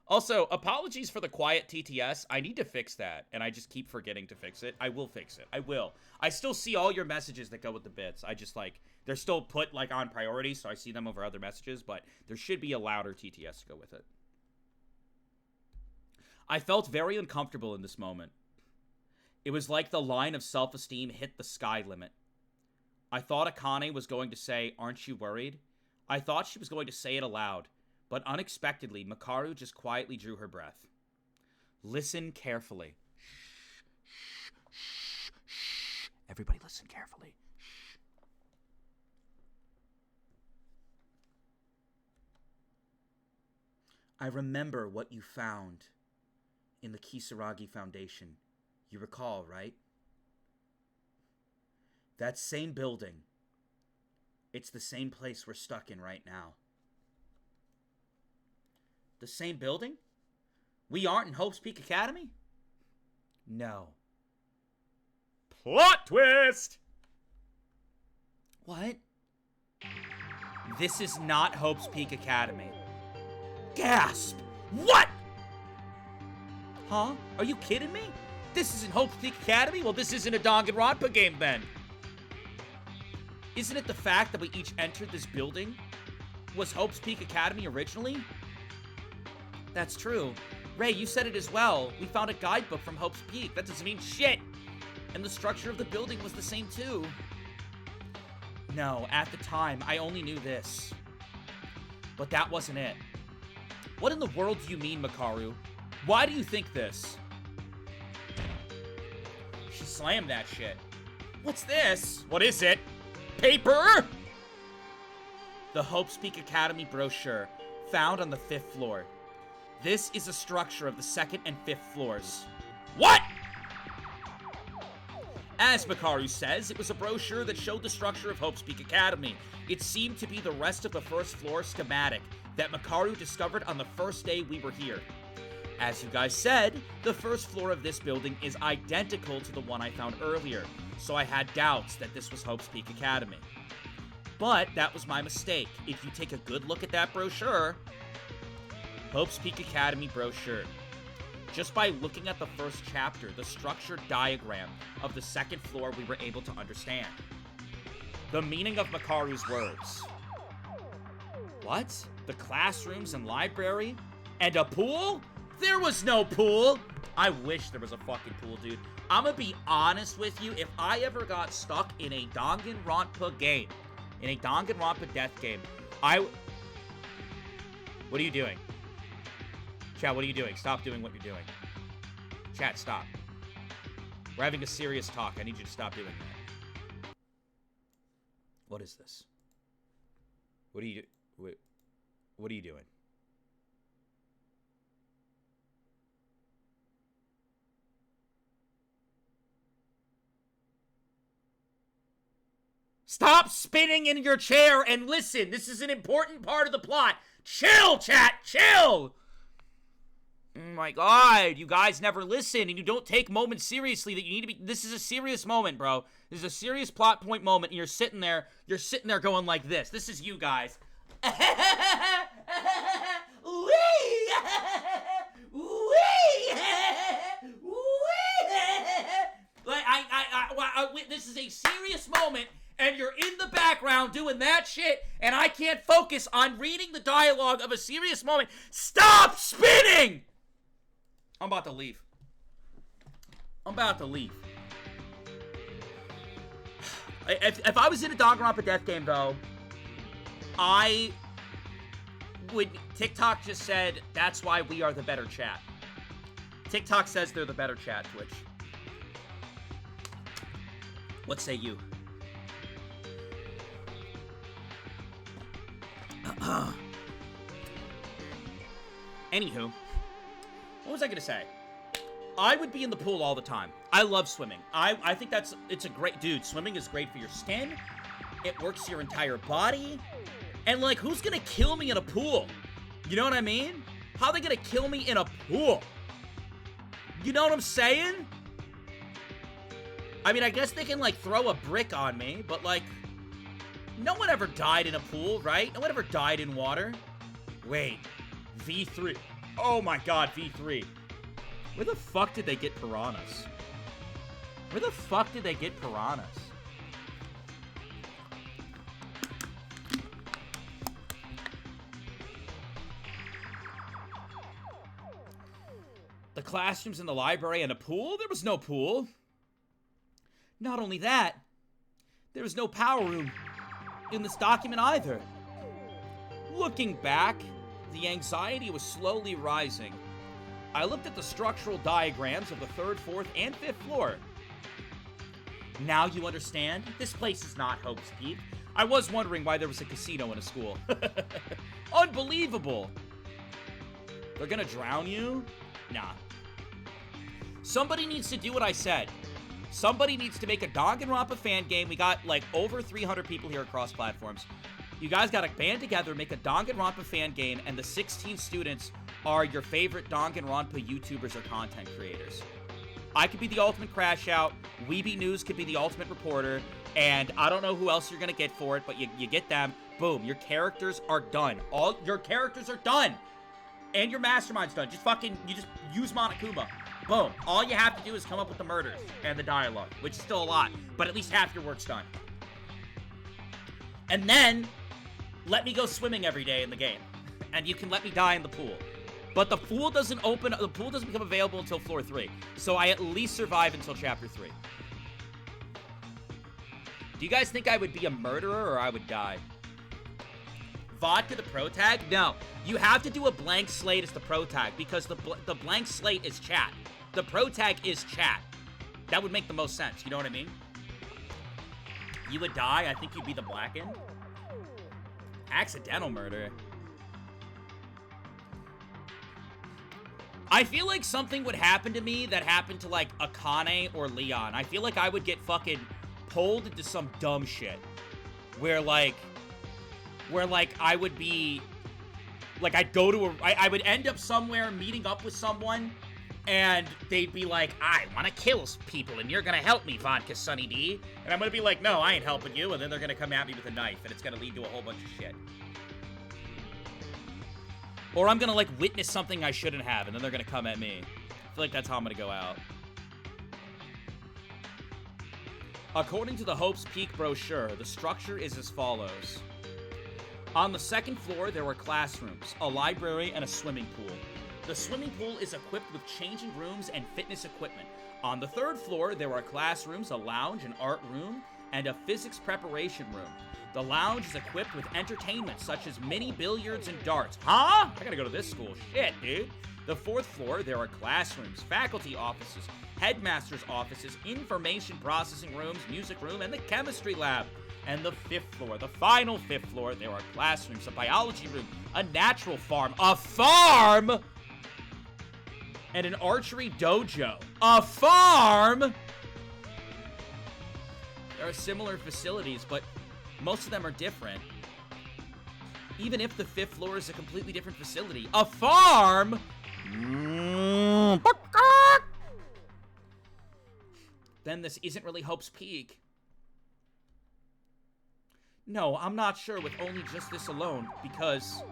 Also, apologies for the quiet TTS. I need to fix that, and I just keep forgetting to fix it. I will fix it. I will. I still see all your messages that go with the bits. I just, like, they're still put, like, on priority, so I see them over other messages, but there should be a louder TTS to go with it. I felt very uncomfortable in this moment. It was like the line of self-esteem hit the sky limit. I thought Akane was going to say, "Aren't you worried?" I thought she was going to say it aloud. But unexpectedly, Makaru just quietly drew her breath. Listen carefully. Shh, shh, shh, shh. Everybody listen carefully. Shh. I remember what you found in the Kisaragi Foundation. You recall, right? That same building. It's the same place we're stuck in right now. The same building? We aren't in Hope's Peak Academy? No. Plot twist! What? This is not Hope's Peak Academy. Gasp! What? Huh? Are you kidding me? This isn't Hope's Peak Academy? Well, this isn't a Danganronpa game then. Isn't it the fact that we each entered this building was Hope's Peak Academy originally? That's true. Ray, you said it as well. We found a guidebook from Hope's Peak. That doesn't mean shit. And the structure of the building was the same too. No, at the time, I only knew this. But that wasn't it. What in the world do you mean, Makaru? Why do you think this? She slammed that shit. What's this? What is it? Paper? The Hope's Peak Academy brochure, found on the 5th floor. This is a structure of the 2nd and 5th floors. What? As Makaru says, it was a brochure that showed the structure of Hope's Peak Academy. It seemed to be the rest of the 1st floor schematic that Makaru discovered on the first day we were here. As you guys said, the 1st floor of this building is identical to the one I found earlier, so I had doubts that this was Hope's Peak Academy. But that was my mistake. If you take a good look at that brochure, Hope's Peak Academy brochure. Just by looking at the 1st chapter, the structured diagram of the 2nd floor we were able to understand. The meaning of Makaru's words. What? The classrooms and library? And a pool? There was no pool! I wish there was a fucking pool, dude. I'm gonna be honest with you, if I ever got stuck in a Danganronpa game, in a Danganronpa death game, What are you doing? Chat, what are you doing? Stop doing what you're doing. Chat, stop. We're having a serious talk. I need you to stop doing that. What is this? What are you doing? Stop spinning in your chair and listen. This is an important part of the plot. Chill, chat, chill! Oh my god, you guys never listen and you don't take moments seriously that you need to be. This is a serious moment, bro. This is a serious plot point moment and you're sitting there going like this. This is you guys. This is a serious moment and you're in the background doing that shit and I can't focus on reading the dialogue of a serious moment. Stop spinning! I'm about to leave. If I was in a Danganronpa death game, though, I would... TikTok just said, that's why we are the better chat. TikTok says they're the better chat, Twitch. What say you? Anywho, what was I gonna say? I would be in the pool all the time. I love swimming. I think it's a great... Dude, swimming is great for your skin. It works your entire body. And, like, who's gonna kill me in a pool? You know what I mean? How are they gonna kill me in a pool? You know what I'm saying? I mean, I guess they can, like, throw a brick on me, but, like, no one ever died in a pool, right? No one ever died in water. Wait, V3. Oh my god, V3. Where the fuck did they get piranhas? Where the fuck did they get piranhas? The classrooms in the library and a pool? There was no pool. Not only that, there was no power room in this document either. Looking back, the anxiety was slowly rising. I looked at the structural diagrams of the 3rd, 4th, and 5th floor. Now you understand? This place is not Hope's Peak. I was wondering why there was a casino in a school. Unbelievable! They're gonna drown you? Nah. Somebody needs to do what I said. Somebody needs to make a Danganronpa fan game. We got, like, over 300 people here across platforms. You guys gotta band together, make a Danganronpa fan game, and the 16 students are your favorite Danganronpa YouTubers or content creators. I could be the ultimate crash out, Weeby Newz could be the ultimate reporter, and I don't know who else you're gonna get for it, but you get them. Boom, your characters are done. All your characters are done! And your mastermind's done. You just use Monokuma. Boom. All you have to do is come up with the murders and the dialogue, which is still a lot, but at least half your work's done. And then, let me go swimming every day in the game. And you can let me die in the pool. But the pool doesn't become available until floor 3. So I at least survive until chapter 3. Do you guys think I would be a murderer or I would die? Vodka the pro tag? No. You have to do a blank slate as the pro tag because the blank slate is chat. The pro tag is chat. That would make the most sense, you know what I mean? You would die? I think you'd be the blackened. Accidental murder. I feel like something would happen to me that happened to, like, Akane or Leon. I feel like I would get fucking pulled into some dumb shit. Where, like, I would be, like, I'd go to I would end up somewhere meeting up with someone, and they'd be like, I want to kill people, and you're gonna help me, VodkaSunnyD. And I'm gonna be like, no, I ain't helping you, and then they're gonna come at me with a knife, and it's gonna lead to a whole bunch of shit. Or I'm gonna, like, witness something I shouldn't have, and then they're gonna come at me. I feel like that's how I'm gonna go out. According to the Hope's Peak brochure, the structure is as follows. On the second floor, there were classrooms, a library, and a swimming pool. The swimming pool is equipped with changing rooms and fitness equipment. On the third floor, there are classrooms, a lounge, an art room, and a physics preparation room. The lounge is equipped with entertainment such as mini billiards and darts. Huh? I gotta go to this school. Shit, dude. The fourth floor, there are classrooms, faculty offices, headmaster's offices, information processing rooms, music room, and the chemistry lab. And the fifth floor, the final fifth floor, there are classrooms, a biology room, a natural farm, a farm, and an archery dojo. A farm! There are similar facilities, but most of them are different. Even if the fifth floor is a completely different facility. A farm? Then this isn't really Hope's Peak. No, I'm not sure with only just this alone, because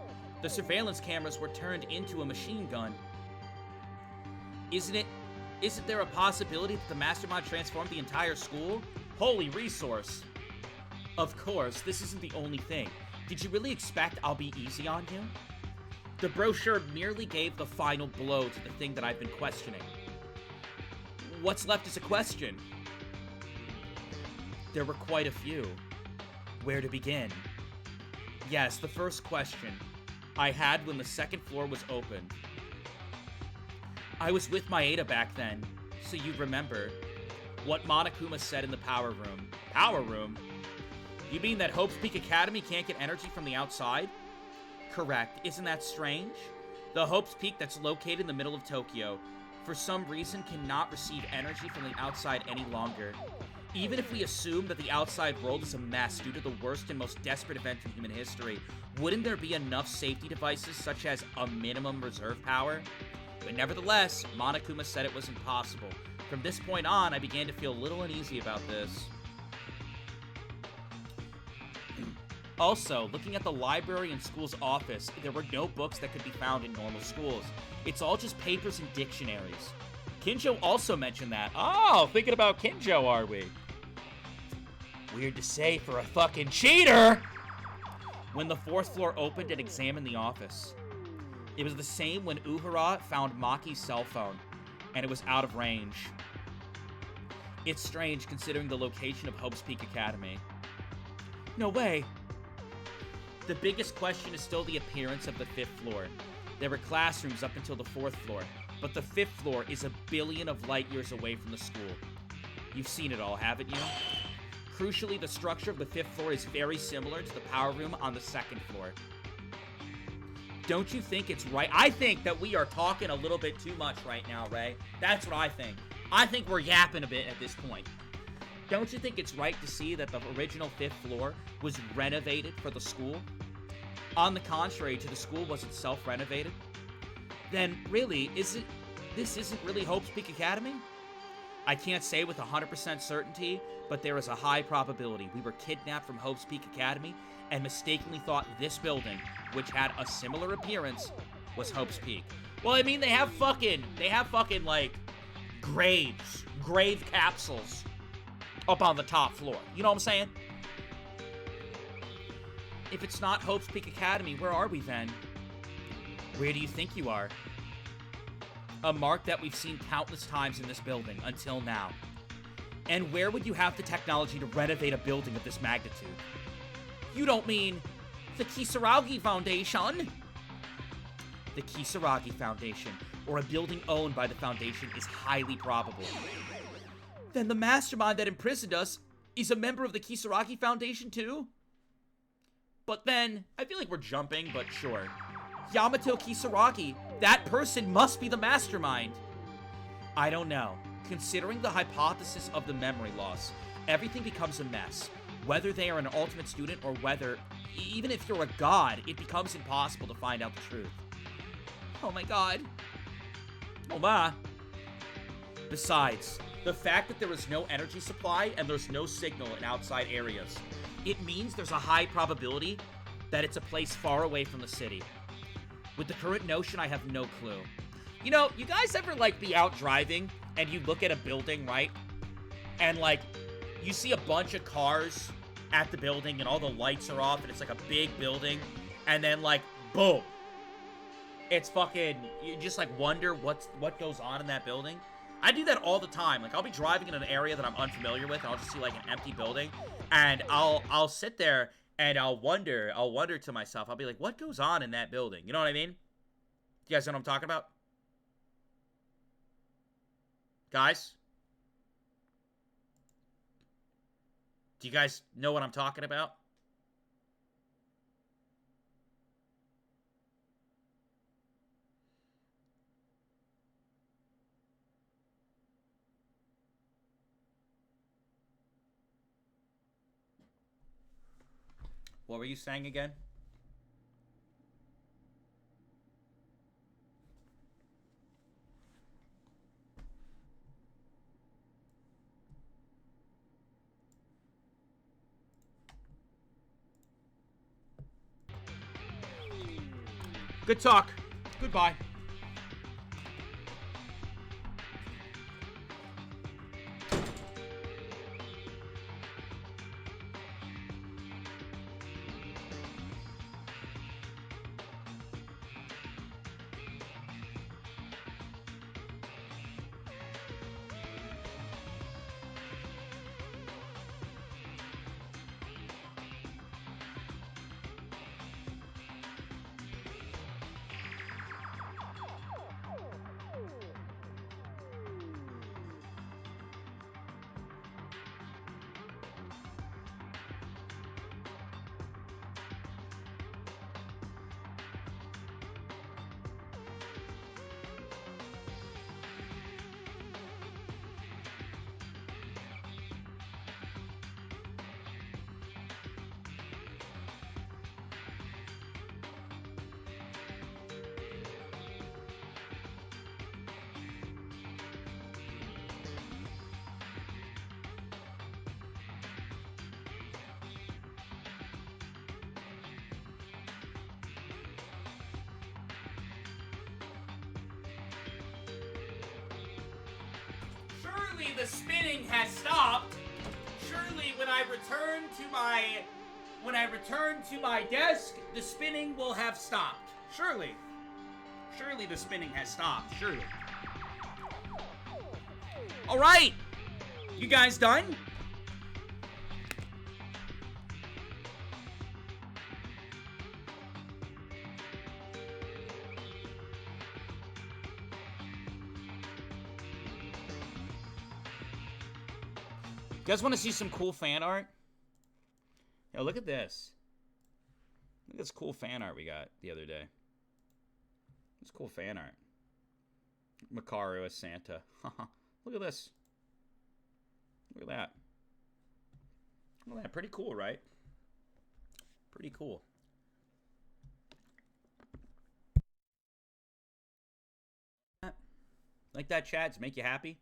the surveillance cameras were turned into a machine gun. Isn't there a possibility that the mastermind transformed the entire school? Holy resource. Of course, this isn't the only thing. Did you really expect I'll be easy on you? The brochure merely gave the final blow to the thing that I've been questioning. What's left is a question. There were quite a few. Where to begin? Yes, the first question I had when the second floor was opened. I was with Maeda back then, so you'd remember. What Monokuma said in the power room. Power room? You mean that Hope's Peak Academy can't get energy from the outside? Correct. Isn't that strange? The Hope's Peak that's located in the middle of Tokyo, for some reason cannot receive energy from the outside any longer. Even if we assume that the outside world is a mess due to the worst and most desperate event in human history, wouldn't there be enough safety devices such as a minimum reserve power? But nevertheless, Monokuma said it was impossible. From this point on, I began to feel a little uneasy about this. Also, looking at the library and school's office, there were no books that could be found in normal schools. It's all just papers and dictionaries. Kinjo also mentioned that. Oh, thinking about Kinjo, are we? Weird to say for a fucking cheater! When the fourth floor opened and examined the office. It was the same when Uhura found Maki's cell phone, and it was out of range. It's strange considering the location of Hope's Peak Academy. No way! The biggest question is still the appearance of the fifth floor. There were classrooms up until the fourth floor, but the fifth floor is a billion of light years away from the school. You've seen it all, haven't you? Crucially, the structure of the fifth floor is very similar to the power room on the second floor. Don't you think it's right? I think that we are talking a little bit too much right now, Ray. That's what I think. I think we're yapping a bit at this point. Don't you think it's right to see that the original fifth floor was renovated for the school? On the contrary to the school was itself renovated? Then, really, this isn't really Hope's Peak Academy? I can't say with 100% certainty, but there is a high probability we were kidnapped from Hope's Peak Academy and mistakenly thought this building, which had a similar appearance, was Hope's Peak. Well, I mean, they have fucking, like, grave capsules up on the top floor. You know what I'm saying? If it's not Hope's Peak Academy, where are we then? Where do you think you are? A mark that we've seen countless times in this building until now. And where would you have the technology to renovate a building of this magnitude? You don't mean the Tsurugi Foundation? The Tsurugi Foundation, or a building owned by the Foundation, is highly probable. Then the mastermind that imprisoned us is a member of the Tsurugi Foundation too? But then, I feel like we're jumping, but sure. Yamato Kisaragi, That person must be the mastermind. I don't know. Considering the hypothesis of the memory loss, everything becomes a mess. Whether they are an ultimate student or whether, even if you're a god, it becomes impossible to find out the truth. Oh my god. Oh my. Besides, the fact that there is no energy supply and there's no signal in outside areas, it means there's a high probability that it's a place far away from the city. With the current notion, I have no clue. You know, you guys ever, like, be out driving and you look at a building, right? And, like, you see a bunch of cars at the building and all the lights are off and it's like a big building. And then, like, boom. It's fucking, you just, like, wonder what goes on in that building. I do that all the time. Like, I'll be driving in an area that I'm unfamiliar with and I'll just see, like, an empty building. And I'll sit there and I'll wonder to myself. I'll be like, what goes on in that building? You know what I mean? You guys know what I'm talking about? Guys? Do you guys know what I'm talking about? What were you saying again? Good talk. Goodbye. Surely the spinning has stopped. Surely when I return to my desk, the spinning will have stopped. Surely. Surely the spinning has stopped. Surely. All right. You guys done? You guys want to see some cool fan art? Yo, look at this. Look at this cool fan art we got the other day. This cool fan art. Makaru as Santa. Look at this. Look at that. Look at that. Pretty cool, right? Pretty cool. Like that, Chads? Make you happy?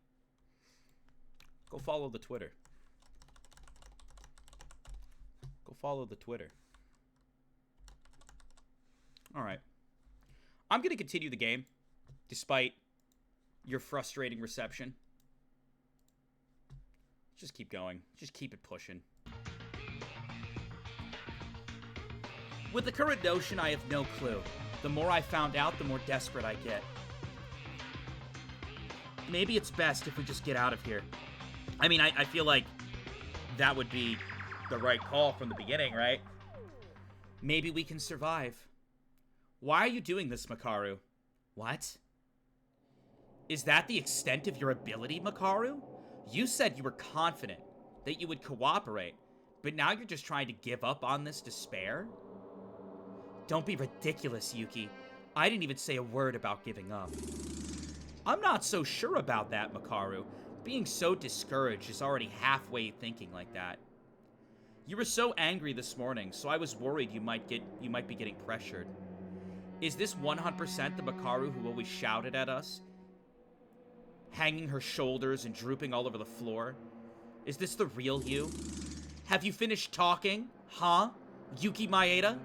Go follow the Twitter. Go follow the Twitter. Alright. I'm going to continue the game, despite your frustrating reception. Just keep going. Just keep it pushing. With the current notion, I have no clue. The more I found out, the more desperate I get. Maybe it's best if we just get out of here. I mean, I feel like that would be the right call from the beginning, right? Maybe we can survive. Why are you doing this, Makaru? What? Is that the extent of your ability, Makaru? You said you were confident that you would cooperate, but now you're just trying to give up on this despair? Don't be ridiculous, Yuki. I didn't even say a word about giving up. I'm not so sure about that, Makaru. Being so discouraged is already halfway thinking like that. You were so angry this morning, so I was worried you might be getting pressured. Is this 100% the Makaru who always shouted at us? Hanging her shoulders and drooping all over the floor? Is this the real you? Have you finished talking? Huh? Yuki Maeda?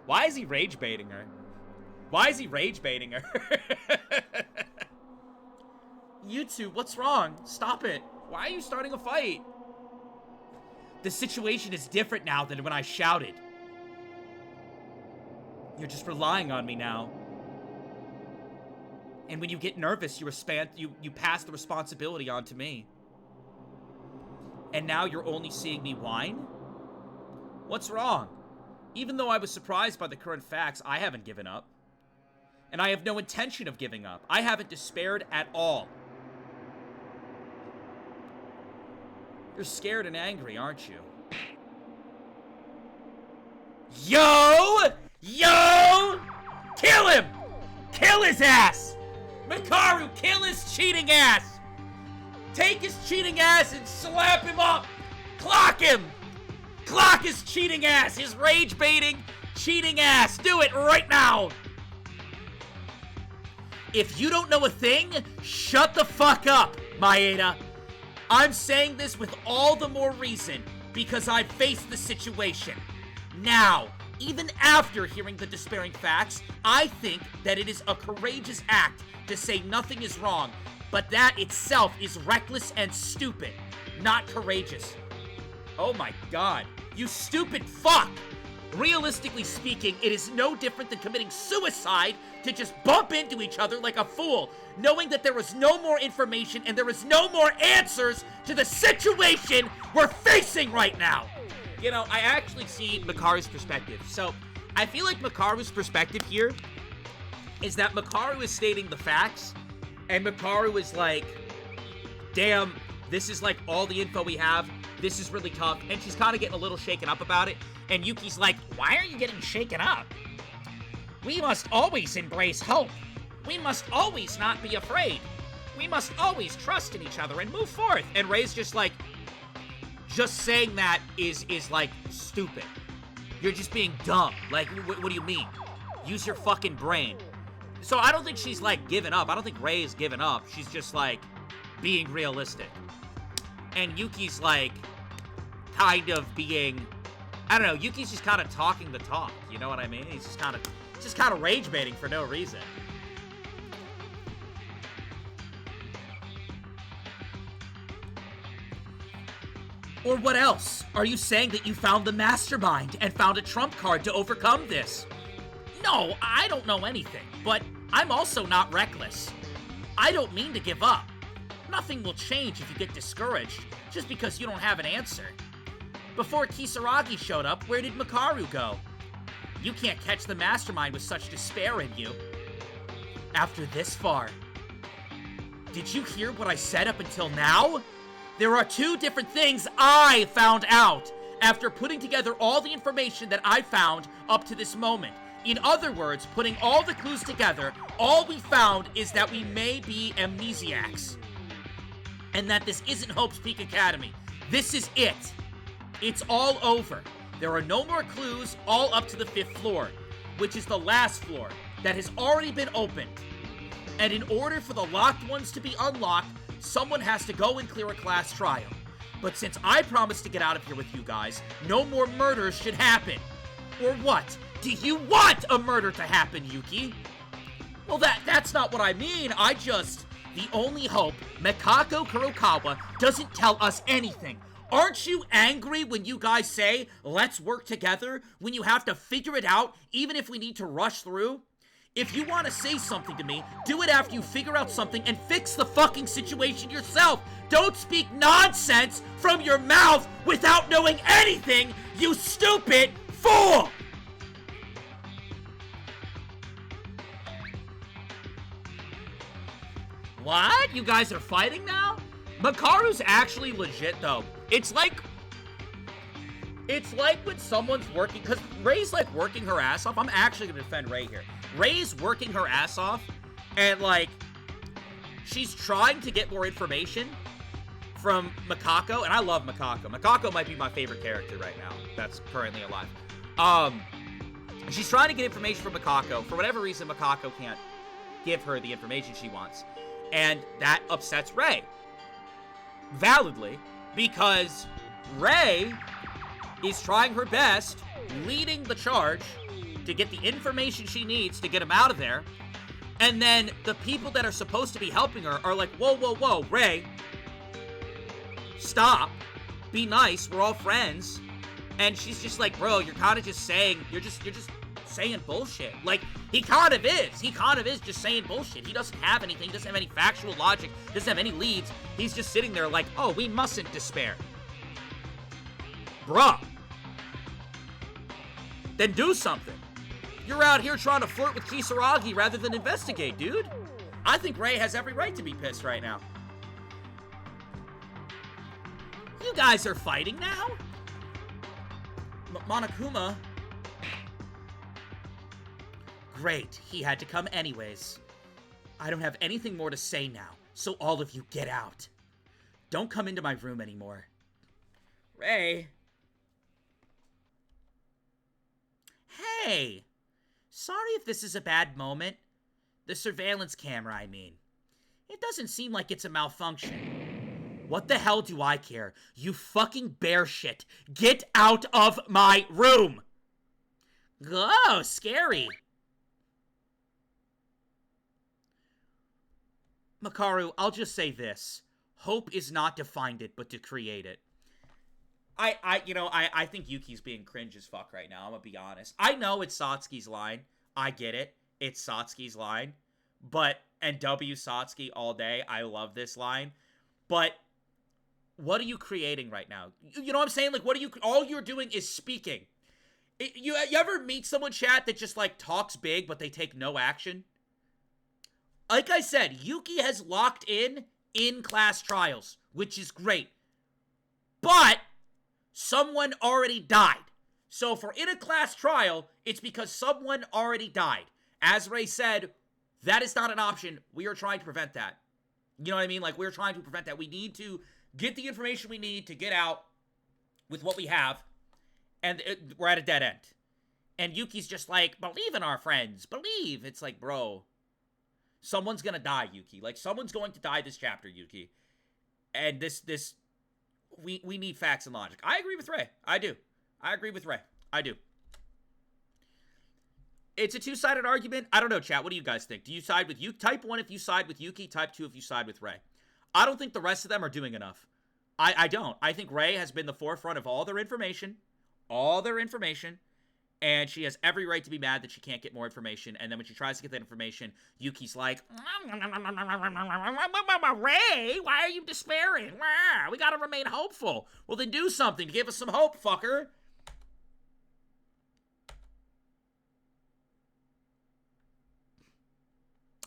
Why is he rage baiting her? Why is he rage baiting her? You two, what's wrong? Stop it. Why are you starting a fight? The situation is different now than when I shouted. You're just relying on me now. And when you get nervous, you pass the responsibility on to me. And now you're only seeing me whine? What's wrong? Even though I was surprised by the current facts, I haven't given up. And I have no intention of giving up. I haven't despaired at all. You're scared and angry, aren't you? Yo! Yo! Kill him! Kill his ass! Makaru, kill his cheating ass! Take his cheating ass and slap him up! Clock him! Clock his cheating ass! His rage-baiting, cheating ass! Do it right now! If you don't know a thing, shut the fuck up, Maeda. I'm saying this with all the more reason because I've faced the situation. Now, even after hearing the despairing facts, I think that it is a courageous act to say nothing is wrong, but that itself is reckless and stupid, not courageous. Oh my god, you stupid fuck! Realistically speaking, it is no different than committing suicide to just bump into each other like a fool, knowing that there is no more information and there is no more answers to the situation we're facing right now. You know, I actually see Makaru's perspective. So, I feel like Makaru's perspective here is that Makaru is stating the facts, and Makaru is like, damn, this is like all the info we have, this is really tough, and she's kind of getting a little shaken up about it, and Yuki's like, why are you getting shaken up? We must always embrace hope. We must always not be afraid. We must always trust in each other and move forth. And Rei's just like, just saying that is like stupid. You're just being dumb. Like, what do you mean? Use your fucking brain. So I don't think she's like giving up. I don't think Rei is giving up. She's just like being realistic. And Yuki's like kind of being, I don't know, Yuki's just kind of talking the talk. You know what I mean? He's just kind of rage baiting for no reason. Or what else? Are you saying that you found the mastermind and found a trump card to overcome this? No, I don't know anything, but I'm also not reckless. I don't mean to give up. Nothing will change if you get discouraged just because you don't have an answer. Before Kisaragi showed up, where did Makaru go? You can't catch the mastermind with such despair in you. After this far. Did you hear what I said up until now? There are two different things I found out after putting together all the information that I found up to this moment. In other words, putting all the clues together, all we found is that we may be amnesiacs. And that this isn't Hope's Peak Academy. This is it. It's all over. There are no more clues all up to the 5th floor, which is the last floor that has already been opened. And in order for the locked ones to be unlocked, someone has to go and clear a class trial. But since I promised to get out of here with you guys, no more murders should happen. Or what? Do you want a murder to happen, Yuki? Well, that's not what I mean. The only hope, Mikako Kurokawa doesn't tell us anything. Aren't you angry when you guys say, let's work together, when you have to figure it out, even if we need to rush through? If you want to say something to me, do it after you figure out something and fix the fucking situation yourself. Don't speak nonsense from your mouth without knowing anything, you stupid fool! What? You guys are fighting now? Makaru's actually legit, though. It's like It's like when someone's working, because Ray's like working her ass off. I'm actually gonna defend Ray here. Ray's working her ass off, and like, she's trying to get more information from Makako, and I love Makako. Makako might be my favorite character right now that's currently alive. She's trying to get information from Makako. For whatever reason, Makako can't give her the information she wants. And that upsets Ray. Validly, because Ray is trying her best, leading the charge to get the information she needs to get him out of there. And then the people that are supposed to be helping her are like, whoa, whoa, whoa, Ray, stop, be nice, we're all friends. And she's just like, bro, you're kind of just saying, you're just saying bullshit. Like, he kind of is just saying bullshit. He doesn't have anything, he doesn't have any factual logic, doesn't have any leads. He's just sitting there like, oh, we mustn't despair. Bruh. Then do something. You're out here trying to flirt with Kisaragi rather than investigate, dude. I think Ray has every right to be pissed right now. You guys are fighting now? Monokuma? Great, he had to come anyways. I don't have anything more to say now, so all of you get out. Don't come into my room anymore. Ray? Hey! Sorry if this is a bad moment. The surveillance camera, I mean. It doesn't seem like it's a malfunction. What the hell do I care? You fucking bear shit. Get out of my room! Oh, scary. Makaru, I'll just say this. Hope is not to find it, but to create it. I think Yuki's being cringe as fuck right now, I'm gonna be honest. I know it's Satsuki's line. I get it. It's Satsuki's line. And W Satsuki all day. I love this line. But what are you creating right now? You know what I'm saying? Like, all you're doing is speaking. You ever meet someone, chat, that just, like, talks big, but they take no action? Like I said, Yuki has locked in class trials, which is great. But someone already died. So for in a class trial, it's because someone already died. As Ray said, that is not an option. We are trying to prevent that. You know what I mean? Like, we're trying to prevent that. We need to get the information we need to get out with what we have. And we're at a dead end. And Yuki's just like, believe in our friends. Believe. It's like, bro, someone's gonna die, Yuki. Like, someone's going to die this chapter, Yuki. And we need facts and logic. I agree with Ray. I do. I agree with Ray. I do. It's a two-sided argument. I don't know, chat. What do you guys think? Do you side with Yuki? Type 1 if you side with Yuki. Type 2 if you side with Ray. I don't think the rest of them are doing enough. I don't. I think Ray has been the forefront of all their information. And she has every right to be mad that she can't get more information. And then when she tries to get that information, Yuki's like, Ray, why are you despairing? We gotta remain hopeful. Well, then do something to give us some hope, fucker.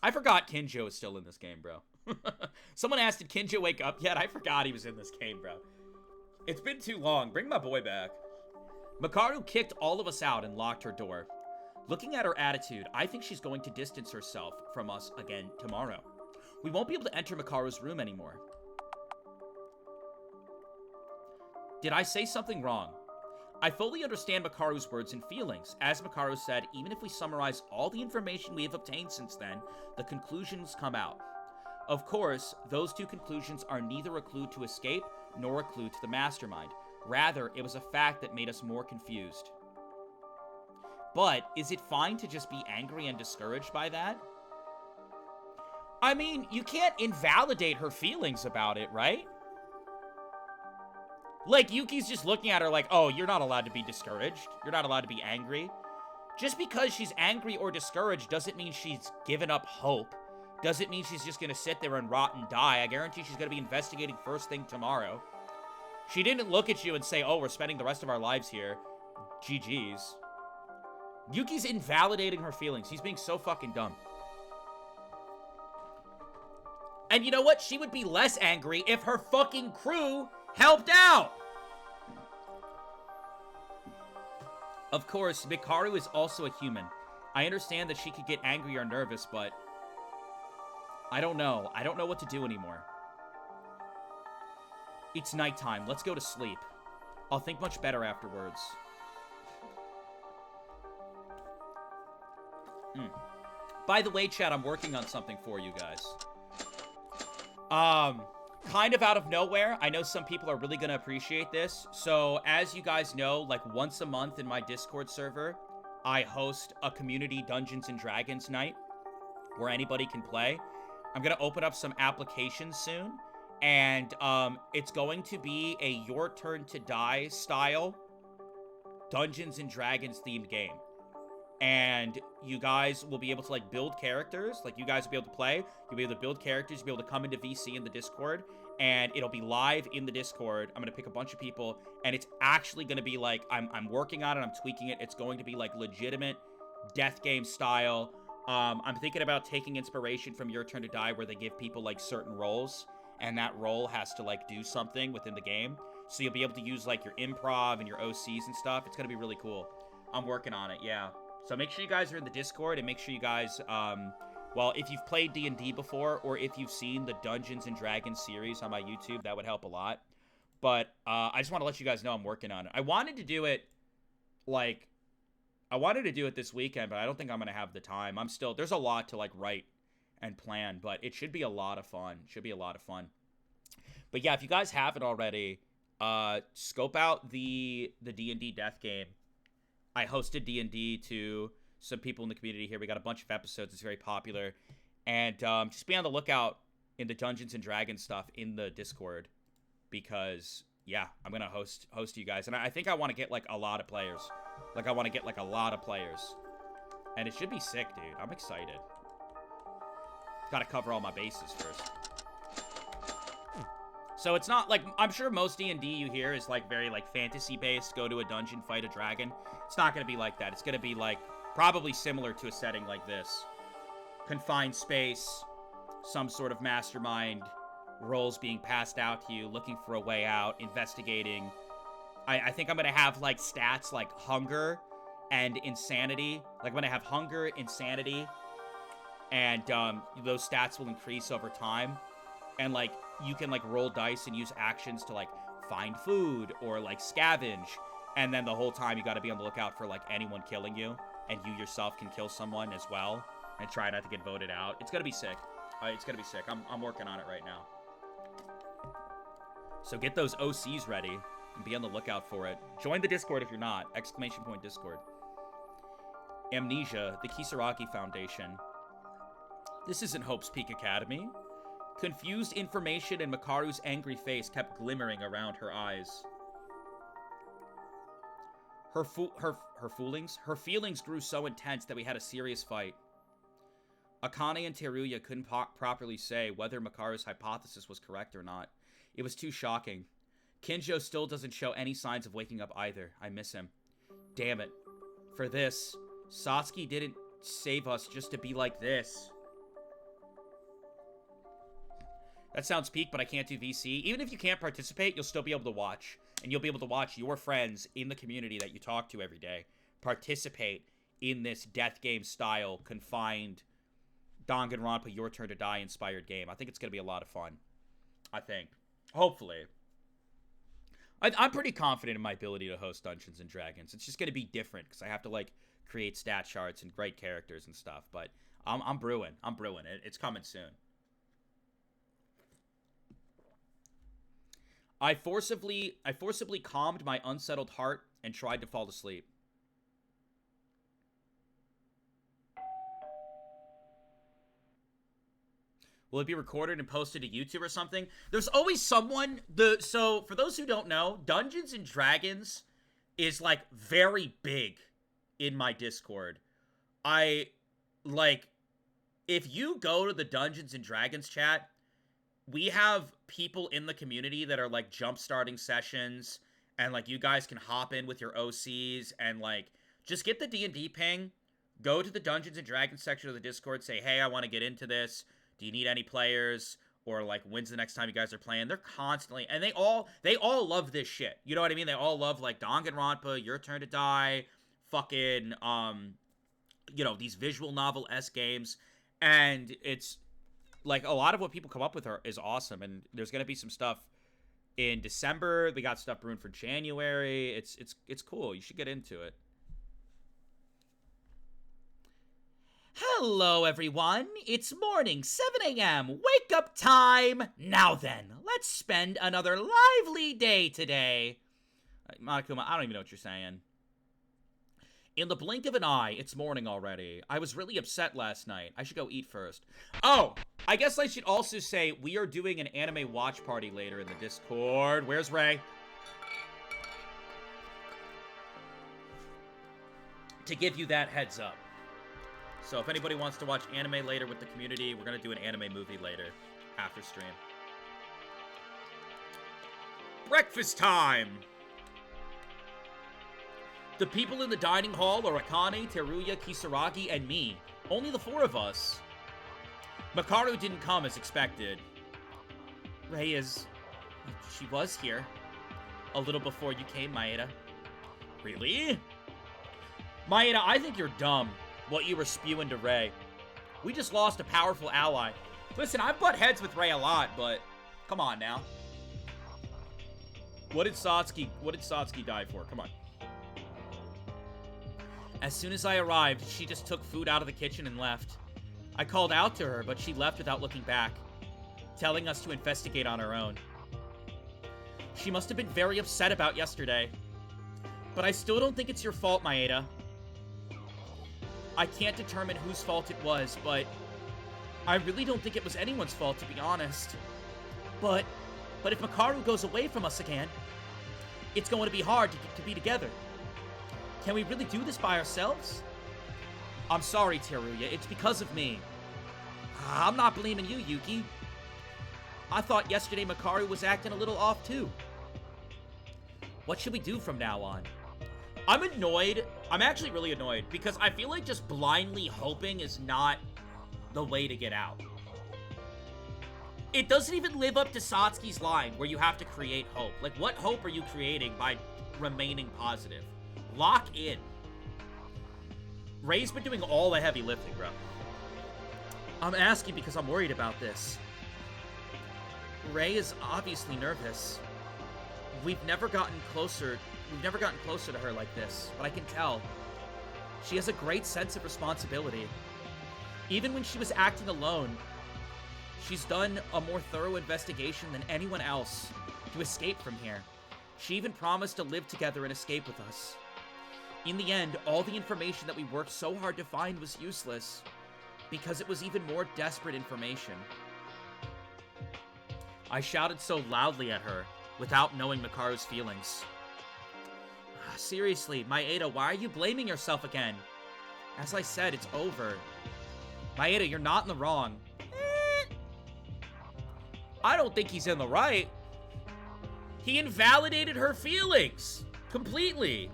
I forgot Kinjo is still in this game, bro. Someone asked, did Kinjo wake up yet? I forgot he was in this game, bro. It's been too long. Bring my boy back. Makaru kicked all of us out and locked her door. Looking at her attitude, I think she's going to distance herself from us again tomorrow. We won't be able to enter Makaru's room anymore. Did I say something wrong? I fully understand Makaru's words and feelings. As Makaru said, even if we summarize all the information we have obtained since then, the conclusions come out. Of course, those two conclusions are neither a clue to escape nor a clue to the mastermind. Rather, it was a fact that made us more confused. But, is it fine to just be angry and discouraged by that? I mean, you can't invalidate her feelings about it, right? Like, Yuki's just looking at her like, oh, you're not allowed to be discouraged. You're not allowed to be angry. Just because she's angry or discouraged doesn't mean she's given up hope. Doesn't mean she's just gonna sit there and rot and die. I guarantee she's gonna be investigating first thing tomorrow. She didn't look at you and say, oh, we're spending the rest of our lives here. GG's. Yuki's invalidating her feelings. He's being so fucking dumb. And you know what? She would be less angry if her fucking crew helped out. Of course, Mikaru is also a human. I understand that she could get angry or nervous, but I don't know. I don't know what to do anymore. It's nighttime. Let's go to sleep. I'll think much better afterwards. By the way, chat, I'm working on something for you guys. Kind of out of nowhere. I know some people are really going to appreciate this. So, as you guys know, like once a month in my Discord server, I host a community Dungeons and Dragons night where anybody can play. I'm going to open up some applications soon, and it's going to be a Your Turn to Die style Dungeons and Dragons themed game. And you guys will be able to, like, build characters. Like, you guys will be able to play. You'll be able to build characters. You'll be able to come into VC in the Discord. And it'll be live in the Discord. I'm going to pick a bunch of people. And it's actually going to be, like, I'm working on it. I'm tweaking it. It's going to be, like, legitimate death game style. I'm thinking about taking inspiration from Your Turn to Die, where they give people, like, certain roles. And that role has to, like, do something within the game. So you'll be able to use, like, your improv and your OCs and stuff. It's going to be really cool. I'm working on it, yeah. So make sure you guys are in the Discord, and make sure you guys, well, if you've played D&D before, or if you've seen the Dungeons & Dragons series on my YouTube, that would help a lot. But I just want to let you guys know I'm working on it. I wanted to do it, like, this weekend, but I don't think I'm going to have the time. There's a lot to, like, write and plan, but it should be a lot of fun. But yeah, if you guys haven't already, scope out the D&D death game. I hosted D&D to some people in the community here. We got a bunch of episodes. It's very popular. And just be on the lookout in the Dungeons & Dragons stuff in the Discord. Because, yeah, I'm going to host you guys. And I think I want to get, like, a lot of players. And it should be sick, dude. I'm excited. Got to cover all my bases first. So it's not, like, I'm sure most D&D you hear is, like, very, like, fantasy-based. Go to a dungeon, fight a dragon. It's not going to be like that. It's going to be, like, probably similar to a setting like this. Confined space, some sort of mastermind, roles being passed out to you, looking for a way out, investigating. I think I'm going to have, like, stats like hunger and insanity. Like, I'm going to have hunger, insanity, and those stats will increase over time. And, like, you can, like, roll dice and use actions to, like, find food or, like, scavenge. And then the whole time you got to be on the lookout for, like, anyone killing you. And you yourself can kill someone as well. And try not to get voted out. It's going to be sick. I'm working on it right now. So get those OCs ready and be on the lookout for it. Join the Discord if you're not. ! Discord. Amnesia, the Kisaragi Foundation. This isn't Hope's Peak Academy. Confused information and Makaru's angry face kept glimmering around her eyes. Her feelings grew so intense that we had a serious fight. Akane and Teruya couldn't properly say whether Makaru's hypothesis was correct or not. It was too shocking. Kinjo still doesn't show any signs of waking up either. I miss him. Damn it. For this, Satsuki didn't save us just to be like this. That sounds peak, but I can't do VC. Even if you can't participate, you'll still be able to watch. And you'll be able to watch your friends in the community that you talk to every day participate in this death game style, confined, Danganronpa Your Turn to Die inspired game. I think it's going to be a lot of fun. I think. Hopefully. I'm pretty confident in my ability to host Dungeons and Dragons. It's just going to be different because I have to, like, create stat charts and write characters and stuff. But I'm brewing. It's coming soon. I forcibly calmed my unsettled heart and tried to fall asleep. Will it be recorded and posted to YouTube or something? There's always someone. So for those who don't know, Dungeons and Dragons is, like, very big in my Discord. If you go to the Dungeons and Dragons chat, we have people in the community that are, like, jump starting sessions, and, like, you guys can hop in with your OCs and, like, just get the D&D ping, go to the Dungeons and Dragons section of the Discord, say, hey, I want to get into this. Do you need any players? Or, like, when's the next time you guys are playing? They're constantly, and they all love this shit. You know what I mean? They all love, like, Danganronpa, Your Turn to Die, fucking, you know, these visual novel-esque games. And it's, like, a lot of what people come up with is awesome. And there's going to be some stuff in December. We got stuff brewing for January. It's cool. You should get into it. Hello, everyone. It's morning, 7 a.m. Wake up time. Now then, let's spend another lively day today. Monokuma, I don't even know what you're saying. In the blink of an eye, it's morning already. I was really upset last night. I should go eat first. Oh, I guess I should also say we are doing an anime watch party later in the Discord. Where's Ray? To give you that heads up. So if anybody wants to watch anime later with the community, we're going to do an anime movie later after stream. Breakfast time! The people in the dining hall are Akane, Teruya, Kisaragi, and me. Only the 4 of us. Makaru didn't come as expected. Rei is... She was here. A little before you came, Maeda. Really? Maeda, I think you're dumb. What you were spewing to Rei. We just lost a powerful ally. Listen, I butt heads with Rei a lot, but... Come on now. What did Satsuki die for? Come on. As soon as I arrived, she just took food out of the kitchen and left. I called out to her, but she left without looking back, telling us to investigate on our own. She must have been very upset about yesterday. But I still don't think it's your fault, Maeda. I can't determine whose fault it was, but I really don't think it was anyone's fault, to be honest. But if Makaru goes away from us again, it's going to be hard to be together. Can we really do this by ourselves? I'm sorry, Teruya. It's because of me. I'm not blaming you, Yuki. I thought yesterday Makaru was acting a little off, too. What should we do from now on? I'm annoyed. I'm actually really annoyed because I feel like just blindly hoping is not the way to get out. It doesn't even live up to Satsuki's line where you have to create hope. Like, what hope are you creating by remaining positive? Lock in. Rei's been doing all the heavy lifting, bro. I'm asking because I'm worried about this. Rei is obviously nervous. We've never gotten closer to her like this, but I can tell. She has a great sense of responsibility. Even when she was acting alone, she's done a more thorough investigation than anyone else to escape from here. She even promised to live together and escape with us. In the end, all the information that we worked so hard to find was useless, because it was even more desperate information. I shouted so loudly at her, without knowing Makaru's feelings. Seriously, Maeda, why are you blaming yourself again? As I said, it's over. Maeda, you're not in the wrong. I don't think he's in the right. He invalidated her feelings. Completely.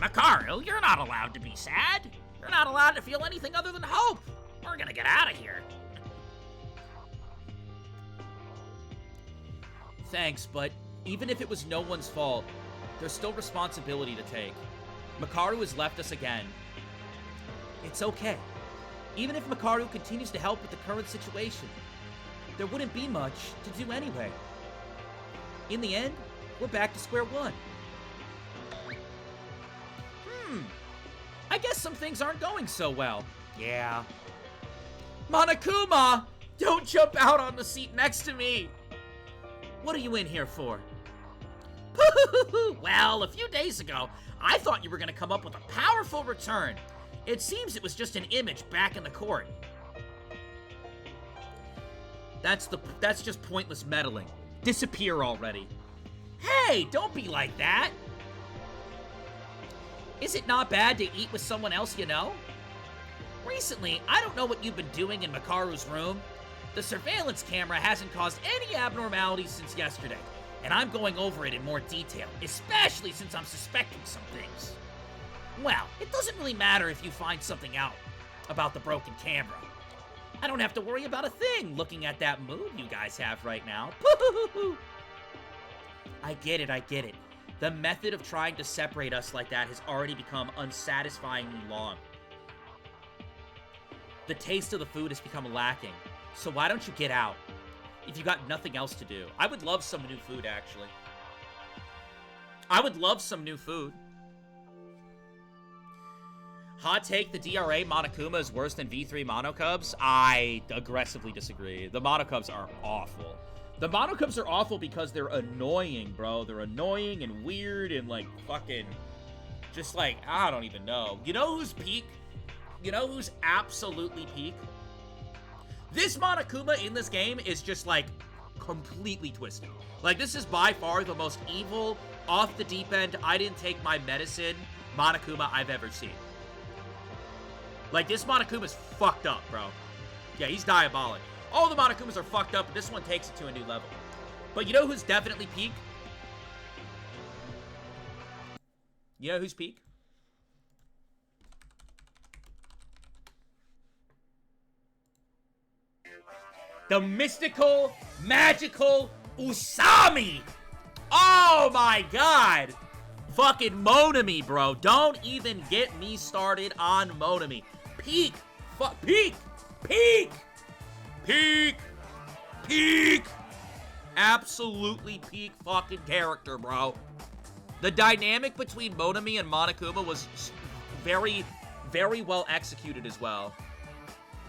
Makaru, you're not allowed to be sad. You're not allowed to feel anything other than hope. We're gonna get out of here. Thanks, but even if it was no one's fault, there's still responsibility to take. Makaru has left us again. It's okay. Even if Makaru continues to help with the current situation, there wouldn't be much to do anyway. In the end, we're back to square one. I guess some things aren't going so well. Yeah. Monokuma! Don't jump out on the seat next to me! What are you in here for? Well, a few days ago, I thought you were gonna come up with a powerful return. It seems it was just an image back in the court. That's just pointless meddling. Disappear already. Hey, don't be like that. Is it not bad to eat with someone else you know? Recently, I don't know what you've been doing in Makaru's room. The surveillance camera hasn't caused any abnormalities since yesterday, and I'm going over it in more detail, especially since I'm suspecting some things. Well, it doesn't really matter if you find something out about the broken camera. I don't have to worry about a thing looking at that mood you guys have right now. I get it. The method of trying to separate us like that has already become unsatisfyingly long. The taste of the food has become lacking. So why don't you get out? If you got nothing else to do. I would love some new food, actually. I would love some new food. Hot take, the DRA Monokuma is worse than V3 Monokubs? I aggressively disagree. The Monokubs are awful. The Monokubs are awful because they're annoying, bro. They're annoying and weird and, like, fucking... just, like, I don't even know. You know who's peak? You know who's absolutely peak? This Monokuma in this game is just, like, completely twisted. Like, this is by far the most evil, off the deep end, I didn't take my medicine Monokuma I've ever seen. Like, this Monokuma's fucked up, bro. Yeah, he's diabolic. All the Monokumas are fucked up, but this one takes it to a new level. But you know who's definitely peak? You know who's peak? The mystical, magical Usami! Oh my god! Fucking Monami, bro. Don't even get me started on Monami. Peak! Peak! Peak! Peak! Peak! Absolutely peak fucking character, bro. The dynamic between Monami and Monokuma was very, very well executed as well.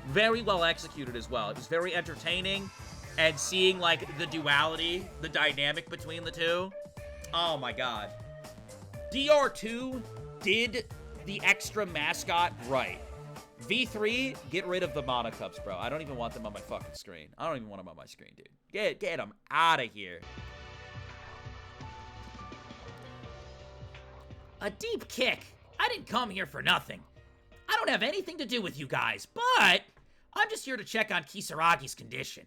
Very well executed as well. It was very entertaining, and seeing, like, the duality, the dynamic between the two. Oh my god. DR2 did the extra mascot right. V3, get rid of the Monokubs, bro. I don't even want them on my fucking screen. I don't even want them on my screen, dude. Get them out of here. A deep kick. I didn't come here for nothing. I don't have anything to do with you guys, but I'm just here to check on Kisaragi's condition.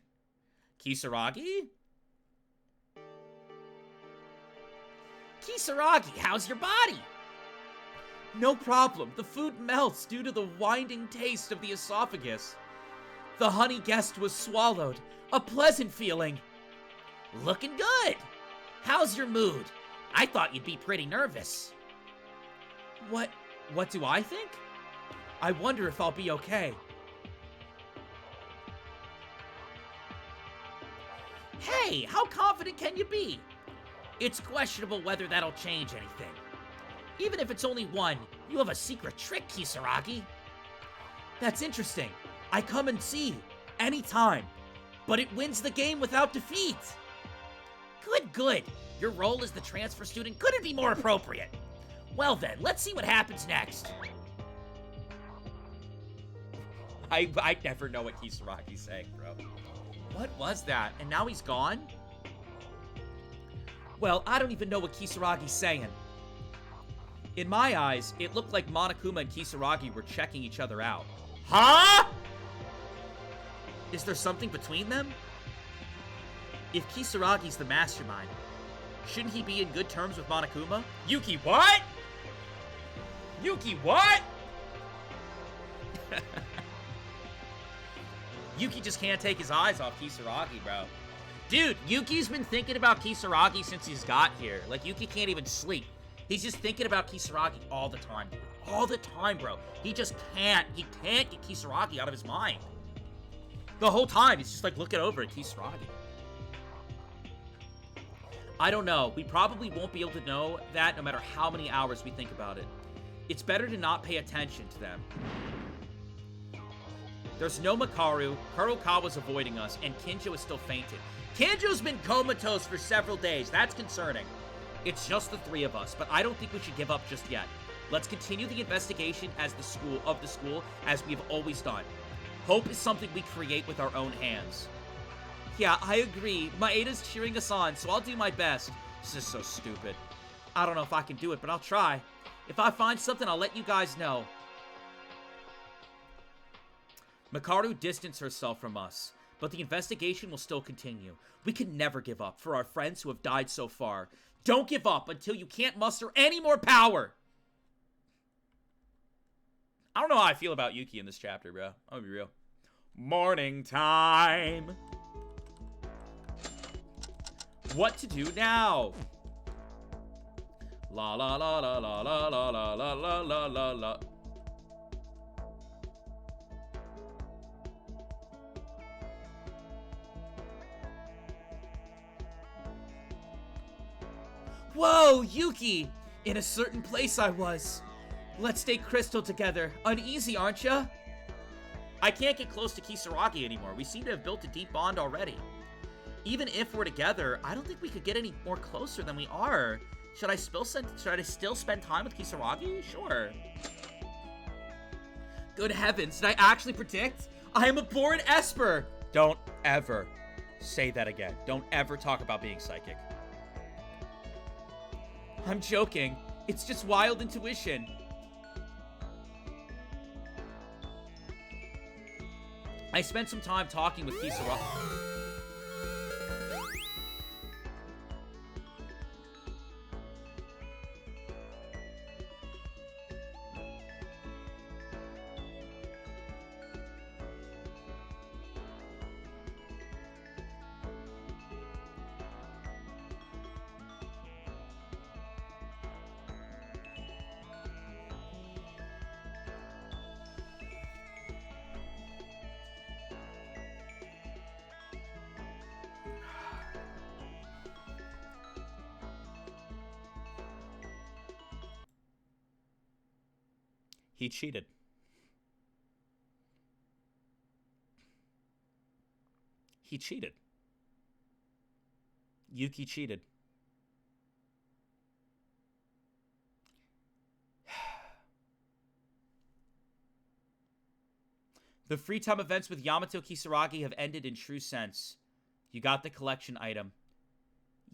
Kisaragi? Kisaragi, how's your body? No problem. The food melts due to the winding taste of the esophagus. The honey guest was swallowed. A pleasant feeling. Looking good. How's your mood? I thought you'd be pretty nervous. What do I think? I wonder if I'll be okay. Hey, how confident can you be? It's questionable whether that'll change anything. Even if it's only one, you have a secret trick, Kisaragi. That's interesting. I come and see. Anytime. But it wins the game without defeat. Good. Your role as the transfer student couldn't be more appropriate. Well then, let's see what happens next. I never know what Kisaragi's saying, bro. What was that? And now he's gone? Well, I don't even know what Kisaragi's saying. In my eyes, it looked like Monokuma and Kisaragi were checking each other out. Huh? Is there something between them? If Kisaragi's the mastermind, shouldn't he be in good terms with Monokuma? Yuki, what? Yuki, what? Yuki just can't take his eyes off Kisaragi, bro. Dude, Yuki's been thinking about Kisaragi since he's got here. Like, Yuki can't even sleep. He's just thinking about Kisaragi all the time, dude. All the time, bro. He just can't. He can't get Kisaragi out of his mind. The whole time, he's just like looking over at Kisaragi. I don't know. We probably won't be able to know that no matter how many hours we think about it. It's better to not pay attention to them. There's no Makaru, Kurokawa's avoiding us, and Kinjo is still fainted. Kinjo's been comatose for several days. That's concerning. It's just the three of us, but I don't think we should give up just yet. Let's continue the investigation as the school as we've always done. Hope is something we create with our own hands. Yeah, I agree. Maeda's cheering us on, so I'll do my best. This is so stupid. I don't know if I can do it, but I'll try. If I find something, I'll let you guys know. Makaru distanced herself from us, but the investigation will still continue. We can never give up for our friends who have died so far. Don't give up until you can't muster any more power! I don't know how I feel about Yuki in this chapter, bro. I'll be real. Morning time! What to do now? La la la la la la la la la la la la la. Whoa, Yuki! In a certain place I was. Let's stay crystal together. Uneasy, aren't ya? I can't get close to Kisaragi anymore. We seem to have built a deep bond already. Even if we're together, I don't think we could get any more closer than we are. Should I still spend time with Kisaragi? Sure. Good heavens, did I actually predict? I am a born Esper! Don't ever say that again. Don't ever talk about being psychic. I'm joking. It's just wild intuition. I spent some time talking with Kisaragi. He cheated. He cheated. Yuki cheated. The free time events with Yamato Kisaragi have ended in true sense. You got the collection item.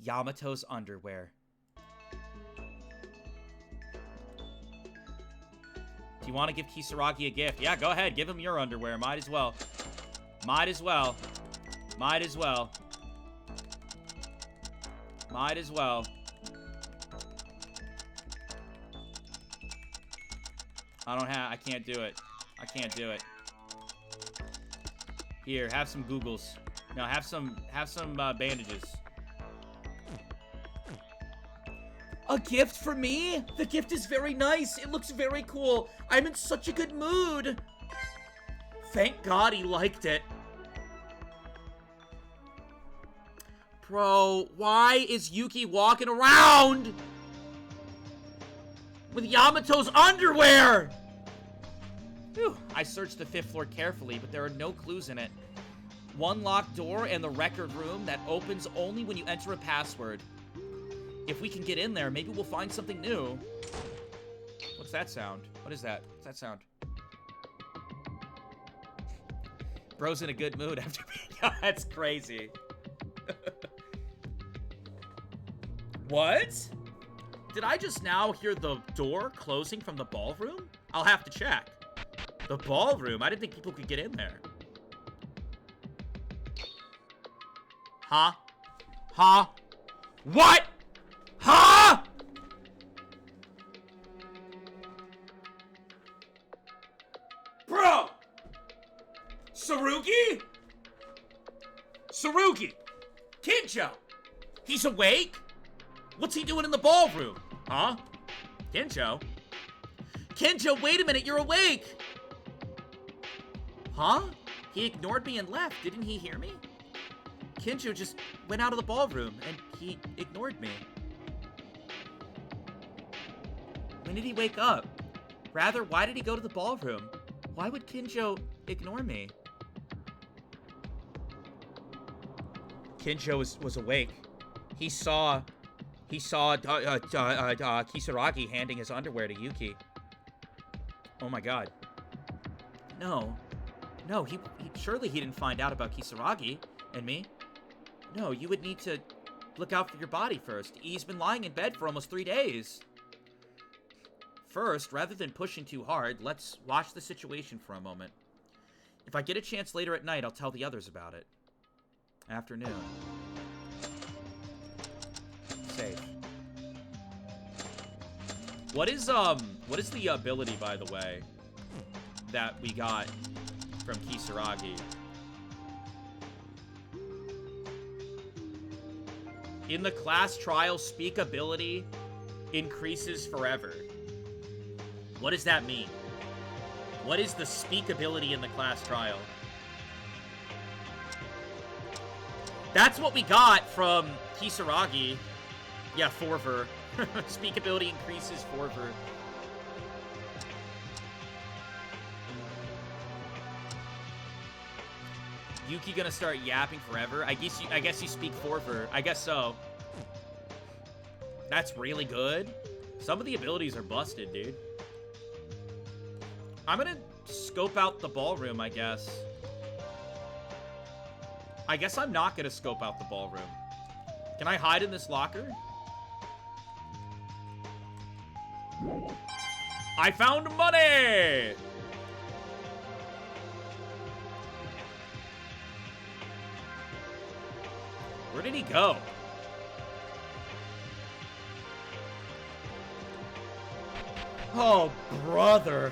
Yamato's underwear. Do you want to give Kisaragi a gift? Yeah, go ahead. Give him your underwear. Might as well. Might as well. Might as well. Might as well. I can't do it. I can't do it. Here, have some Googles. No, have some bandages. A gift for me? The gift is very nice. It looks very cool. I'm in such a good mood. Thank God he liked it. Bro, why is Yuki walking around with Yamato's underwear? Whew. I searched the 5th floor carefully, but there are no clues in it. One locked door and the record room that opens only when you enter a password. If we can get in there, maybe we'll find something new. What's that sound? What is that? What's that sound? Bro's in a good mood after being... That's crazy. What? Did I just now hear the door closing from the ballroom? I'll have to check. The ballroom? I didn't think people could get in there. Huh? Huh? What? Huh? Bro! Tsurugi? Tsurugi! Kinjo! He's awake? What's he doing in the ballroom? Huh? Kinjo? Kinjo, wait a minute, you're awake! Huh? He ignored me and left. Didn't he hear me? Kinjo just went out of the ballroom and he ignored me. When did he wake up? Rather, why did he go to the ballroom? Why would Kinjo ignore me? Kinjo was awake. He saw Kisaragi handing his underwear to Yuki. Oh my god. No, he surely he didn't find out about Kisaragi and me. No, you would need to look out for your body first. He's been lying in bed for almost 3 days. First, rather than pushing too hard, let's watch the situation for a moment. If I get a chance later at night, I'll tell the others about it. Afternoon. Safe. What is the ability, by the way, that we got from Kisaragi? In the class trial, speak ability increases forever. What does that mean? What is the speakability in the class trial? That's what we got from Kisaragi. Yeah, Forver. Speakability increases Forver. Yuki gonna start yapping forever? I guess you speak Forver. I guess so. That's really good. Some of the abilities are busted, dude. I'm gonna scope out the ballroom, I guess. I guess I'm not gonna scope out the ballroom. Can I hide in this locker? I found money! Where did he go? Oh, brother.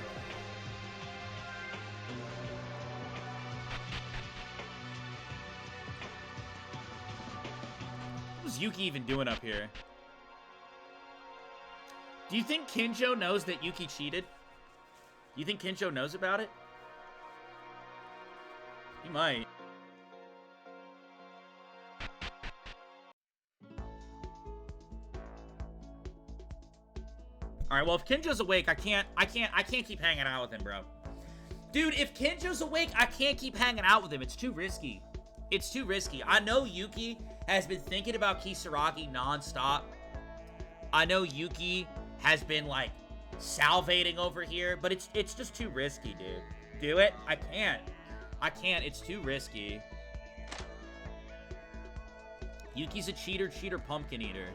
What's Yuki even doing up here? Do you think Kinjo knows that Yuki cheated? Do you think Kinjo knows about it? He might. Alright, well, if Kinjo's awake, I can't keep hanging out with him, bro. Dude, if Kinjo's awake, I can't keep hanging out with him. It's too risky. It's too risky. I know Yuki has been thinking about Kisaragi nonstop. I know Yuki has been, like, salivating over here, but it's just too risky, dude. Do it? I can't. I can't. It's too risky. Yuki's a cheater, pumpkin eater.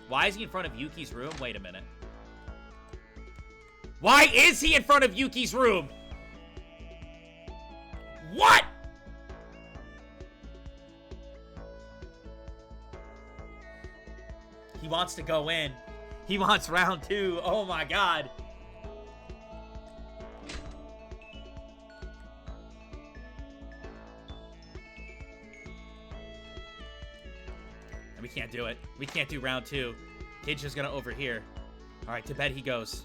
Why is he in front of Yuki's room? Wait a minute. Why is he in front of Yuki's room? What? He wants to go in. He wants round 2. Oh my god. We can't do it. We can't do round 2. Kinjo's gonna overhear. Alright, to bed he goes.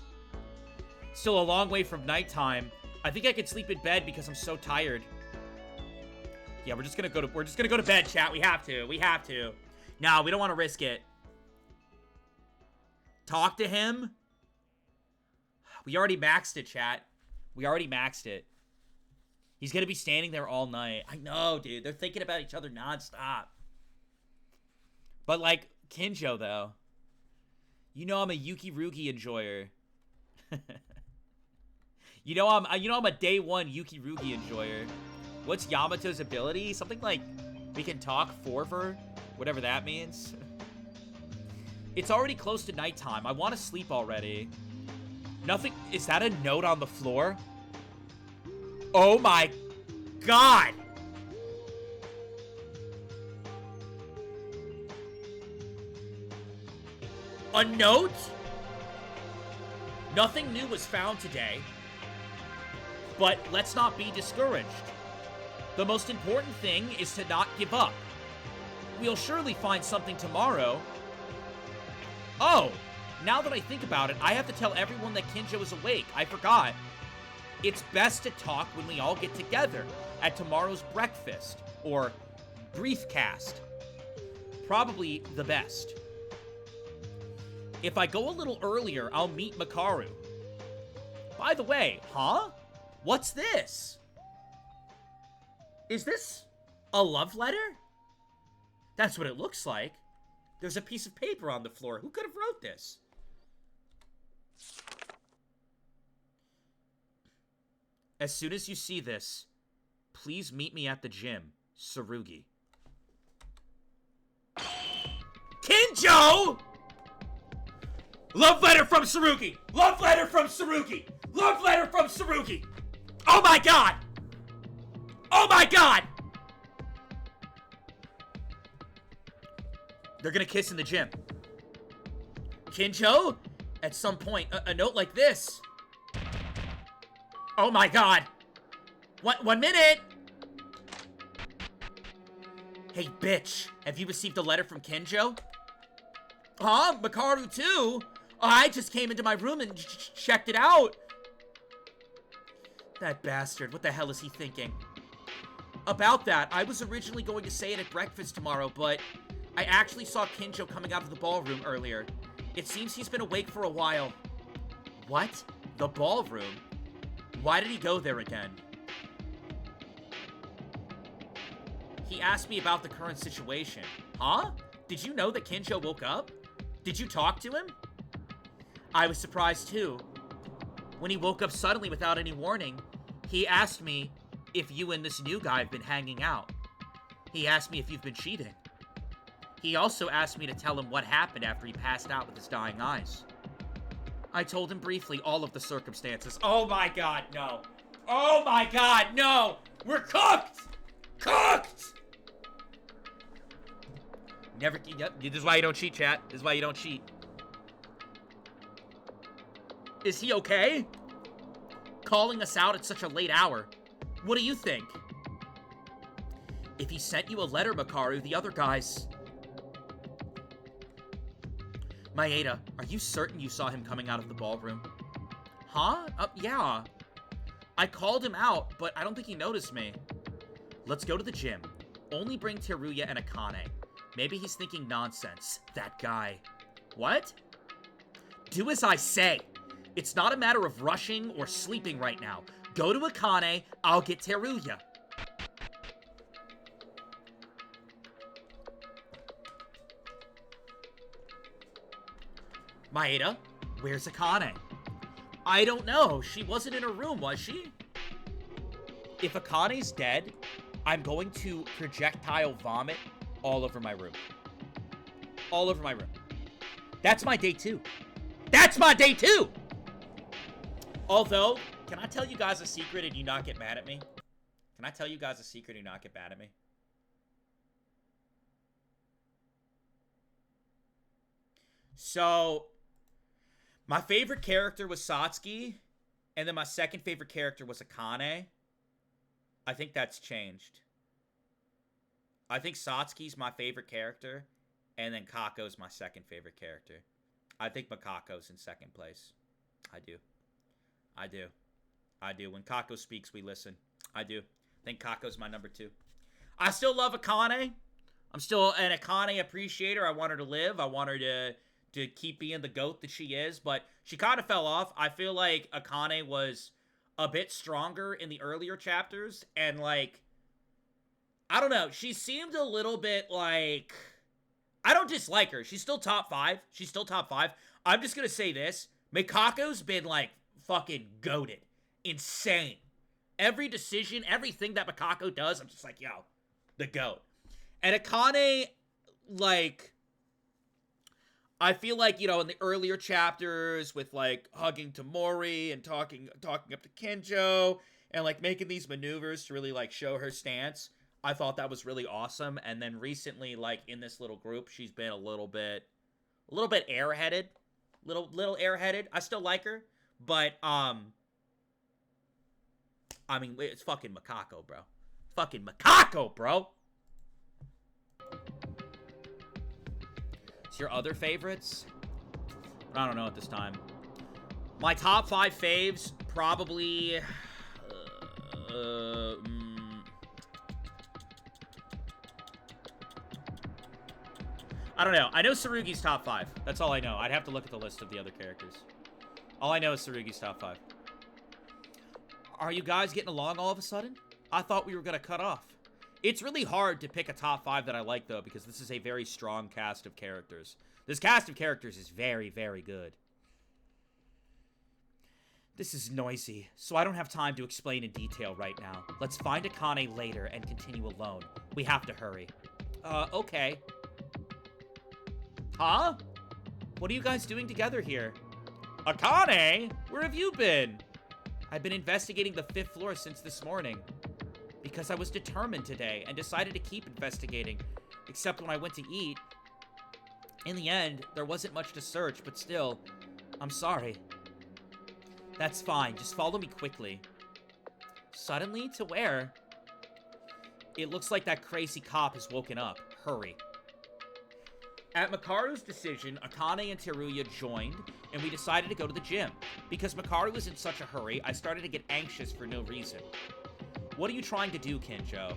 Still a long way from nighttime. I think I could sleep in bed because I'm so tired. Yeah, we're just gonna go to bed, chat. We have to. We have to. No, we don't want to risk it. Talk to him. We already maxed it, chat. We already maxed it. He's gonna be standing there all night. I know, dude. They're thinking about each other nonstop. But, like, Kinjo, though. You know I'm a Yuki-Rugi enjoyer. you know I'm a day 1 Yuki-Rugi enjoyer. What's Yamato's ability? Something like, we can talk Forver? Whatever that means. It's already close to nighttime. I want to sleep already. Nothing. Is that a note on the floor? Oh my god! A note? Nothing new was found today. But let's not be discouraged. The most important thing is to not give up. We'll surely find something tomorrow. Oh, now that I think about it, I have to tell everyone that Kinjo is awake. I forgot. It's best to talk when we all get together at tomorrow's breakfast, or briefcast. Probably the best. If I go a little earlier, I'll meet Makaru. By the way, huh? What's this? Is this a love letter? That's what it looks like. There's a piece of paper on the floor. Who could have wrote this? As soon as you see this, please meet me at the gym. Tsurugi. Kinjo! Love letter from Tsurugi! Love letter from Tsurugi! Love letter from Tsurugi! Oh my god! Oh my god! They're gonna kiss in the gym. Kinjo? At some point, a note like this. Oh my god. 1 minute! Hey, bitch. Have you received a letter from Kinjo? Huh? Makaru too? I just came into my room and checked it out. That bastard, what the hell is he thinking? About that, I was originally going to say it at breakfast tomorrow, but I actually saw Kinjo coming out of the ballroom earlier. It seems he's been awake for a while. What? The ballroom? Why did he go there again? He asked me about the current situation. Huh? Did you know that Kinjo woke up? Did you talk to him? I was surprised too. When he woke up suddenly without any warning, he asked me if you and this new guy have been hanging out. He asked me if you've been cheating. He also asked me to tell him what happened after he passed out with his dying eyes. I told him briefly all of the circumstances. Oh my god, no. Oh my god, no! We're cooked! Cooked! Never, yep, this is why you don't cheat, chat. This is why you don't cheat. Is he okay? Calling us out at such a late hour. What do you think? If he sent you a letter, Makaru, the other guys... Maeda, are you certain you saw him coming out of the ballroom? Huh? Yeah. I called him out, but I don't think he noticed me. Let's go to the gym. Only bring Teruya and Akane. Maybe he's thinking nonsense. That guy. What? Do as I say. It's not a matter of rushing or sleeping right now. Go to Akane, I'll get Teruya. Maeda, where's Akane? I don't know. She wasn't in her room, was she? If Akane's dead, I'm going to projectile vomit all over my room. All over my room. That's my day 2. That's my day 2! Although, can I tell you guys a secret and you not get mad at me? Can I tell you guys a secret and you not get mad at me? So, my favorite character was Satsuki, and then my second favorite character was Akane. I think that's changed. I think Satsuki's my favorite character, and then Kako's my second favorite character. I think Makako's in second place. I do. I do. I do. When Kako speaks, we listen. I do. I think Kako's my number 2. I still love Akane. I'm still an Akane appreciator. I want her to live. I want her to keep being the GOAT that she is, but she kind of fell off. I feel like Akane was a bit stronger in the earlier chapters, and like, I don't know, she seemed a little bit like, I don't dislike her. She's still top 5. She's still top 5. I'm just gonna say this. Mikako's been like fucking goated. Insane. Every decision, everything that Mikako does, I'm just like, yo, the GOAT. And Akane, like, I feel like, you know, in the earlier chapters with, like, hugging Tamori and talking up to Kinjo and, like, making these maneuvers to really, like, show her stance, I thought that was really awesome. And then recently, like, in this little group, she's been a little bit airheaded. Little airheaded. I still like her, but, I mean, it's fucking Mikako, bro. Fucking Mikako, bro! Your other favorites? I don't know at this time. My top 5 faves, probably... I don't know. I know Tsurugi's top 5. That's all I know. I'd have to look at the list of the other characters. All I know is Tsurugi's top 5. Are you guys getting along all of a sudden? I thought we were going to cut off. It's really hard to pick a top 5 that I like, though, because this is a very strong cast of characters. This cast of characters is very, very good. This is noisy, so I don't have time to explain in detail right now. Let's find Akane later and continue alone. We have to hurry. Okay. Huh? What are you guys doing together here? Akane? Where have you been? I've been investigating the 5th floor since this morning. Because I was determined today and decided to keep investigating, except when I went to eat. In the end, there wasn't much to search, but still, I'm sorry. That's fine, just follow me quickly. Suddenly? To where? It looks like that crazy cop has woken up. Hurry. At Makaru's decision, Akane and Teruya joined, and we decided to go to the gym. Because Makaru was in such a hurry, I started to get anxious for no reason. What are you trying to do, Kinjo?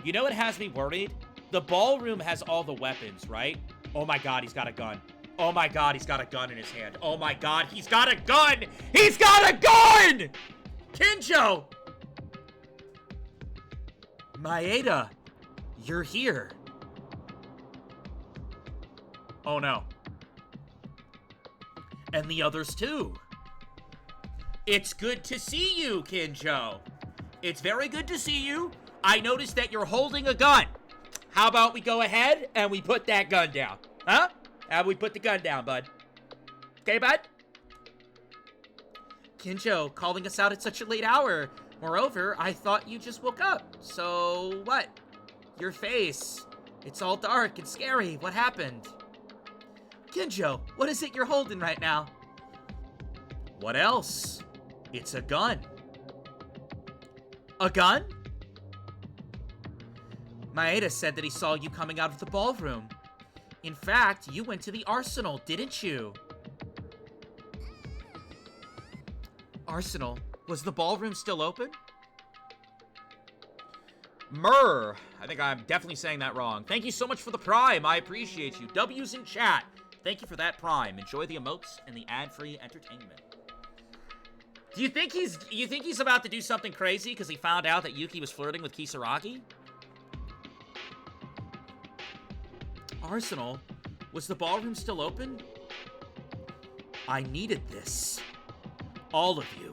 You know what has me worried? The ballroom has all the weapons, right? Oh my god, he's got a gun. Oh my god, he's got a gun in his hand. Oh my god, he's got a gun! He's got a gun! Kinjo! Maeda, you're here. Oh no. And the others too. It's good to see you, Kinjo. It's very good to see you. I noticed that you're holding a gun. How about we go ahead and we put that gun down? Huh? How we put the gun down, bud? Okay, bud? Kinjo, calling us out at such a late hour. Moreover, I thought you just woke up. So, what? Your face. It's all dark and scary. What happened? Kinjo, what is it you're holding right now? What else? It's a gun. A gun? Maeda said that he saw you coming out of the ballroom. In fact, you went to the arsenal, didn't you? Arsenal? Was the ballroom still open? Myrrh. I think I'm definitely saying that wrong. Thank you so much for the prime. I appreciate you. W's in chat. Thank you for that prime. Enjoy the emotes and the ad-free entertainment. Do you think he's about to do something crazy because he found out that Yuki was flirting with Kisaragi? Arsenal? Was the ballroom still open? I needed this. All of you.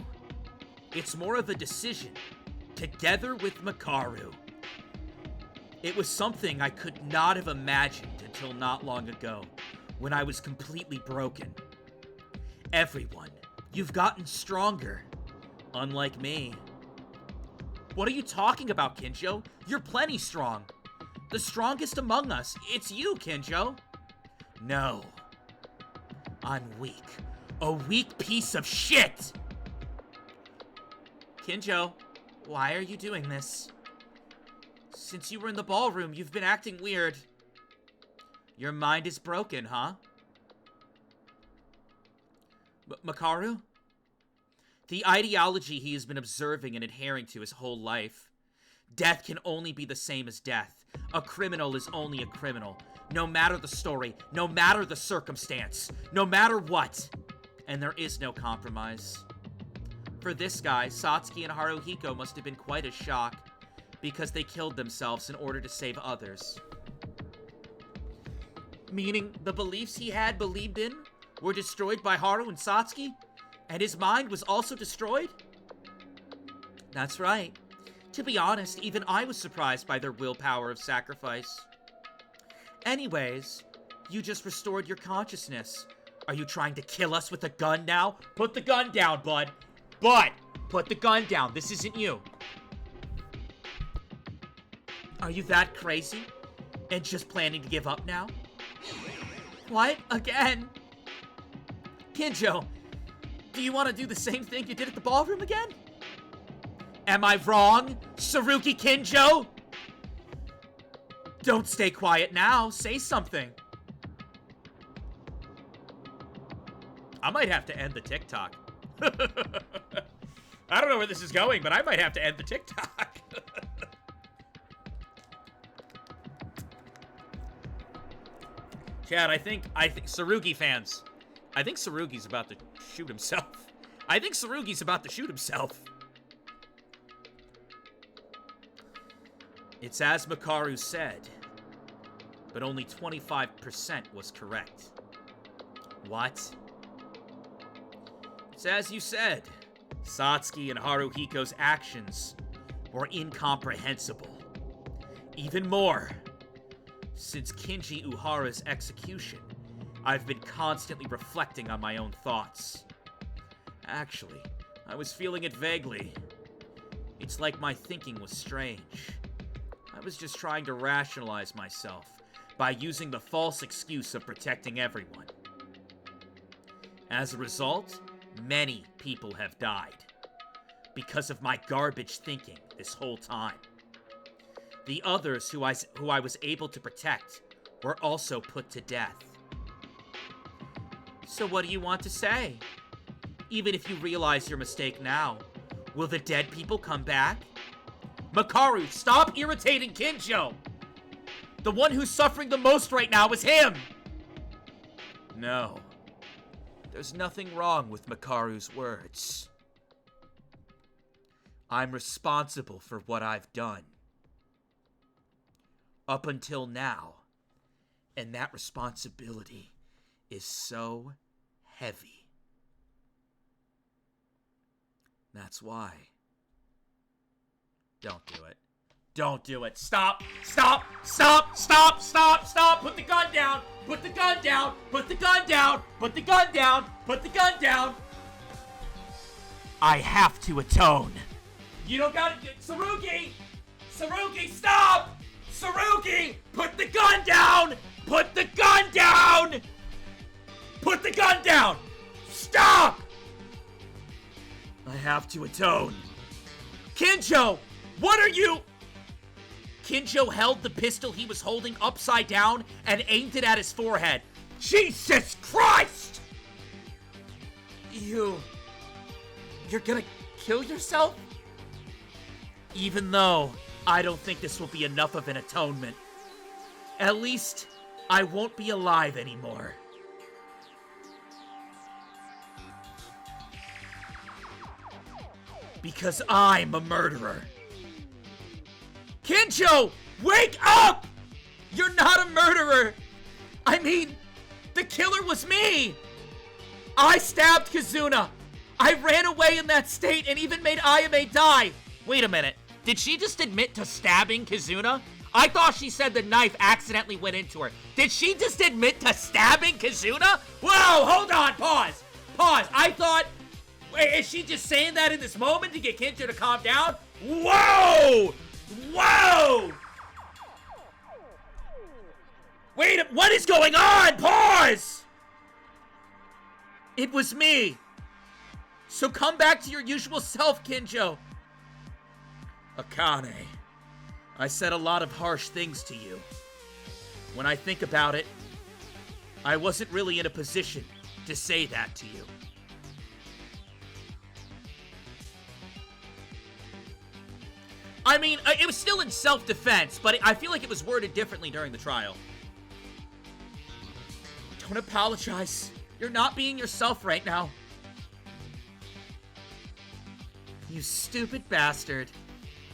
It's more of a decision. Together with Makaru. It was something I could not have imagined until not long ago, when I was completely broken. Everyone, you've gotten stronger. Unlike me. What are you talking about, Kinjo? You're plenty strong. The strongest among us. It's you, Kinjo. No. I'm weak. A weak piece of shit! Kinjo, why are you doing this? Since you were in the ballroom, you've been acting weird. Your mind is broken, huh? Makaru? The ideology he has been observing and adhering to his whole life. Death can only be the same as death. A criminal is only a criminal. No matter the story, no matter the circumstance, no matter what. And there is no compromise. For this guy, Satsuki and Haruhiko must have been quite a shock, because they killed themselves in order to save others. Meaning, the beliefs he had believed in were destroyed by Haru and Satsuki? And his mind was also destroyed? That's right. To be honest, even I was surprised by their willpower of sacrifice. Anyways, you just restored your consciousness. Are you trying to kill us with a gun now? Put the gun down, bud. Bud, put the gun down. This isn't you. Are you that crazy? And just planning to give up now? What? Again? Kinjo, do you want to do the same thing you did at the ballroom again? Am I wrong, Tsurugi Kinjo? Don't stay quiet now. Say something. I might have to end the TikTok. I don't know where this is going, but I might have to end the TikTok. Chad, I think Tsurugi fans, I think Tsurugi's about to shoot himself. I think Tsurugi's about to shoot himself. It's as Makaru said, but only 25% was correct. What? It's as you said. Satsuki and Haruhiko's actions were incomprehensible. Even more, since Kinji Uhara's execution, I've been constantly reflecting on my own thoughts. Actually, I was feeling it vaguely. It's like my thinking was strange. I was just trying to rationalize myself by using the false excuse of protecting everyone. As a result, many people have died because of my garbage thinking this whole time. The others who I was able to protect were also put to death. So what do you want to say? Even if you realize your mistake now, will the dead people come back? Makaru, stop irritating Kinjo! The one who's suffering the most right now is him! No. There's nothing wrong with Makaru's words. I'm responsible for what I've done. Up until now. And that responsibility is so heavy. That's why. Don't do it. Don't do it. Stop! Stop! Stop! Stop! Stop! Stop! Put the gun down! Put the gun down! Put the gun down! Put the gun down! Put the gun down! I have to atone. You don't gotta... Tsurugi! Tsurugi, stop! Tsurugi! Put the gun down! Put the gun down! Put the gun down! Stop! I have to atone. Kinjo! What are you... Kinjo held the pistol he was holding upside down and aimed it at his forehead. Jesus Christ! You're gonna kill yourself? Even though I don't think this will be enough of an atonement. At least, I won't be alive anymore. Because I'm a murderer. Kinjo, wake up! You're not a murderer! I mean, the killer was me! I stabbed Kazuna! I ran away in that state and even made Ayame die! Wait a minute, did she just admit to stabbing Kazuna? I thought she said the knife accidentally went into her. Did she just admit to stabbing Kazuna? Whoa, hold on, pause! Pause, I thought... Wait, is she just saying that in this moment to get Kinjo to calm down? Whoa! Whoa! Wait, what is going on? Pause! It was me. So come back to your usual self, Kinjo. Akane, I said a lot of harsh things to you. When I think about it, I wasn't really in a position to say that to you. I mean, it was still in self-defense, but I feel like it was worded differently during the trial. Don't apologize. You're not being yourself right now. You stupid bastard.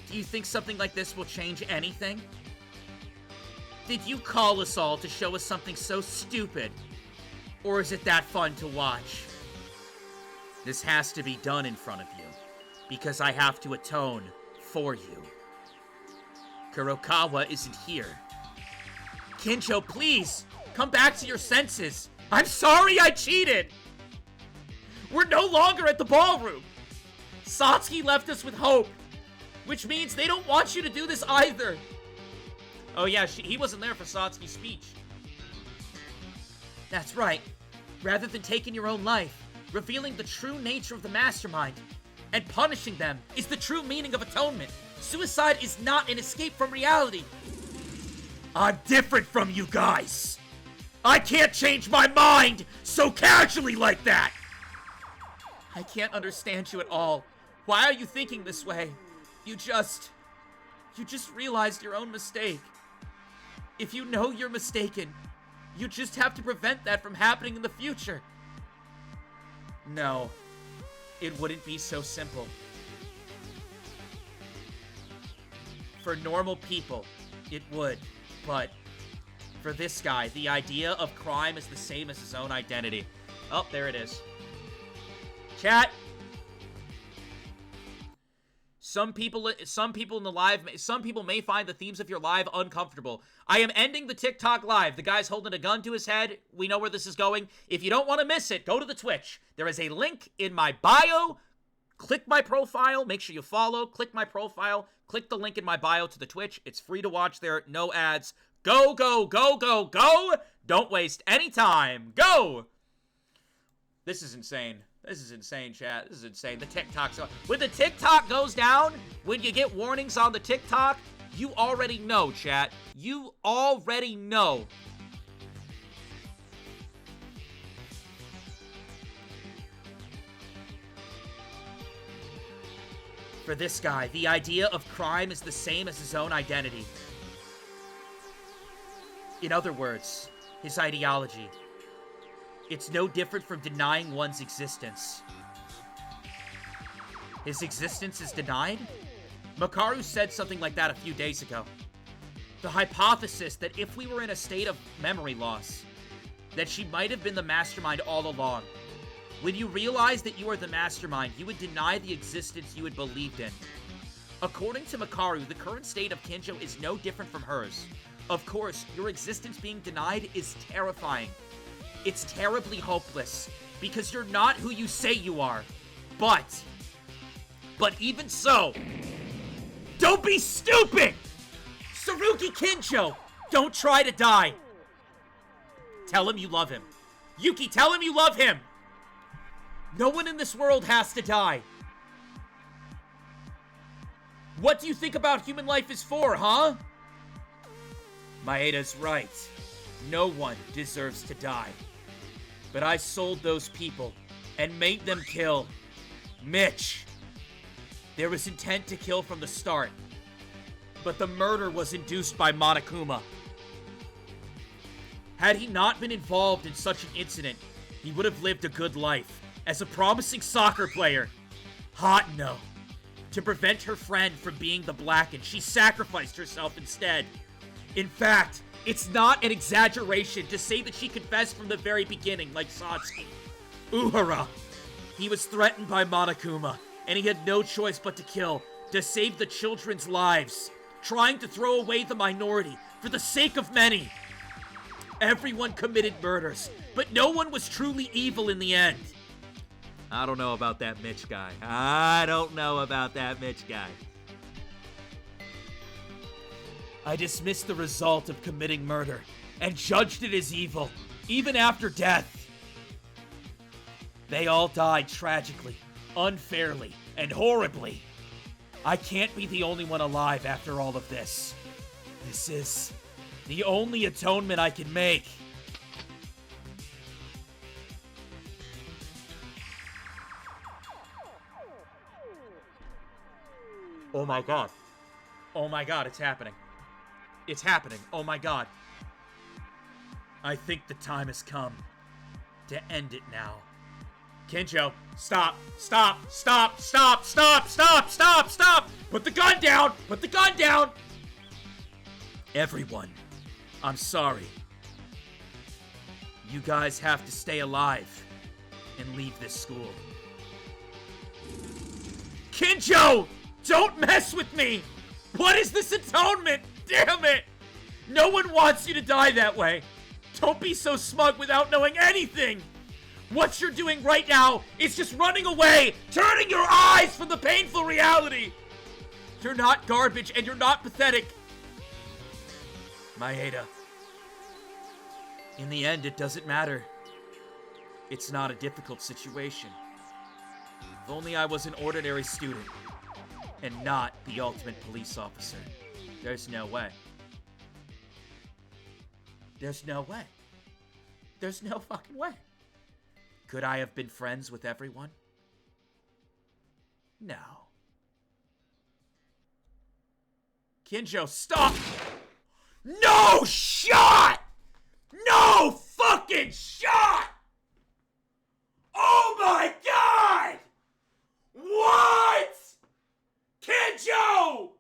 Do you think something like this will change anything? Did you call us all to show us something so stupid? Or is it that fun to watch? This has to be done in front of you, because I have to atone for you. Kurokawa isn't here. Kinjo, please, come back to your senses. I'm sorry I cheated. We're no longer at the ballroom. Satsuki left us with hope, which means they don't want you to do this either. Oh yeah, he wasn't there for Satsuki's speech. That's right. Rather than taking your own life, revealing the true nature of the mastermind and punishing them is the true meaning of atonement. Suicide is not an escape from reality. I'm different from you guys. I can't change my mind so casually like that. I can't understand you at all. Why are you thinking this way? You just realized your own mistake. If you know you're mistaken, you just have to prevent that from happening in the future. No, it wouldn't be so simple. For normal people, it would, but for this guy, the idea of crime is the same as his own identity. Oh, there it is. Chat. Some people in the live, some people may find the themes of your live uncomfortable. I am ending the TikTok live. The guy's holding a gun to his head. We know where this is going. If you don't want to miss it, go to the Twitch. There is a link in my bio. Click my profile. Make sure you follow. Click my profile. Click the link in my bio to the Twitch. It's free to watch there. No ads. Go, go, go, go, go. Don't waste any time. Go. This is insane. This is insane, chat. This is insane. The TikTok's on. When the TikTok goes down, when you get warnings on the TikTok, you already know, chat. You already know For this guy, the idea of crime is the same as his own identity. In other words, his ideology. It's no different from denying one's existence. His existence is denied? Makaru said something like that a few days ago. The hypothesis that if we were in a state of memory loss, that she might have been the mastermind all along. When you realize that you are the mastermind, you would deny the existence you had believed in. According to Makaru, the current state of Kinjo is no different from hers. Of course, your existence being denied is terrifying. It's terribly hopeless, because you're not who you say you are. But even so, don't be stupid! Tsurugi Kinjo, don't try to die. Tell him you love him. Yuki, tell him you love him! No one in this world has to die. What do you think about human life is for, huh? Maeda's right. No one deserves to die. But I sold those people and made them kill Mitch. There was intent to kill from the start, but the murder was induced by Monokuma. Had he not been involved in such an incident, he would have lived a good life as a promising soccer player. Hatano. To prevent her friend from being the Blackened, she sacrificed herself instead. In fact, it's not an exaggeration to say that she confessed from the very beginning, like Satsuki. Uhura. He was threatened by Monokuma, and he had no choice but to kill, to save the children's lives, trying to throw away the minority for the sake of many. Everyone committed murders, but no one was truly evil in the end. I don't know about that Mitch guy. I dismissed the result of committing murder and judged it as evil, even after death. They all died tragically, unfairly, and horribly. I can't be the only one alive after all of this. This is the only atonement I can make. Oh my god. Oh my god, it's happening. It's happening. Oh my god. I think the time has come to end it now. Kinjo, stop. Stop. Stop. Stop. Stop. Stop. Stop. Stop. Put the gun down. Put the gun down. Everyone, I'm sorry. You guys have to stay alive and leave this school. Kinjo! Don't mess with me! What is this atonement? Damn it! No one wants you to die that way. Don't be so smug without knowing anything. What you're doing right now is just running away, turning your eyes from the painful reality. You're not garbage and you're not pathetic. Maeda. In the end, it doesn't matter. It's not a difficult situation. If only I was an ordinary student and not the ultimate police officer. There's no way. There's no way. There's no fucking way. Could I have been friends with everyone? No. Kinjo, stop! No shot! No fucking shot! Oh my god! What? Kinjo!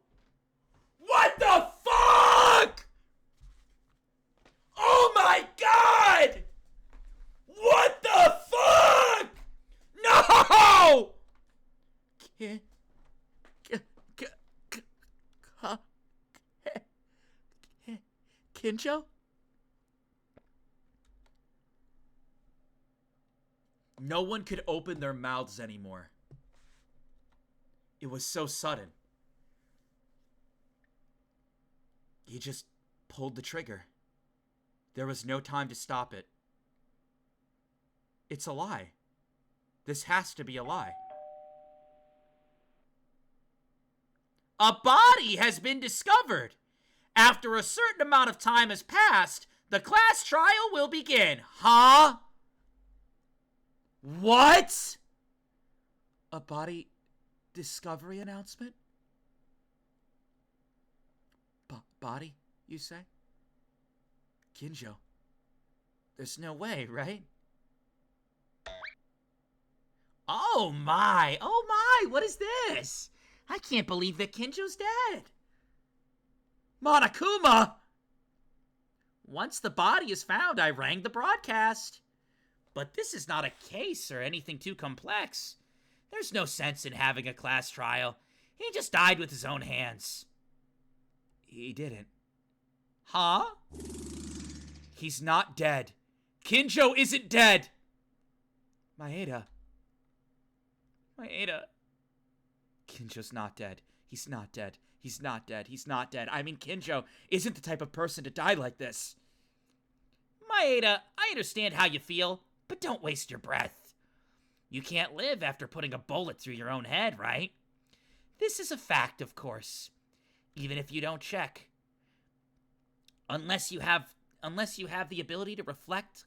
What the fuck? Oh my god! What the fuck? No! Kinjo? No one could open their mouths anymore. It was so sudden. He just pulled the trigger. There was no time to stop it. It's a lie. This has to be a lie. A body has been discovered. After a certain amount of time has passed, the class trial will begin. Huh? What? A body discovery announcement? Body, you say? Kinjo. There's no way, right? Oh my, what is this? I can't believe that Kinjo's dead. Monokuma! Once the body is found, I rang the broadcast. But this is not a case or anything too complex. There's no sense in having a class trial. He just died with his own hands. He didn't. Huh? He's not dead. Kinjo isn't dead! Maeda. Kinjo's not dead. He's not dead. He's not dead. He's not dead. I mean, Kinjo isn't the type of person to die like this. Maeda, I understand how you feel, but don't waste your breath. You can't live after putting a bullet through your own head, right? This is a fact, of course. Even if you don't check. Unless you have the ability to reflect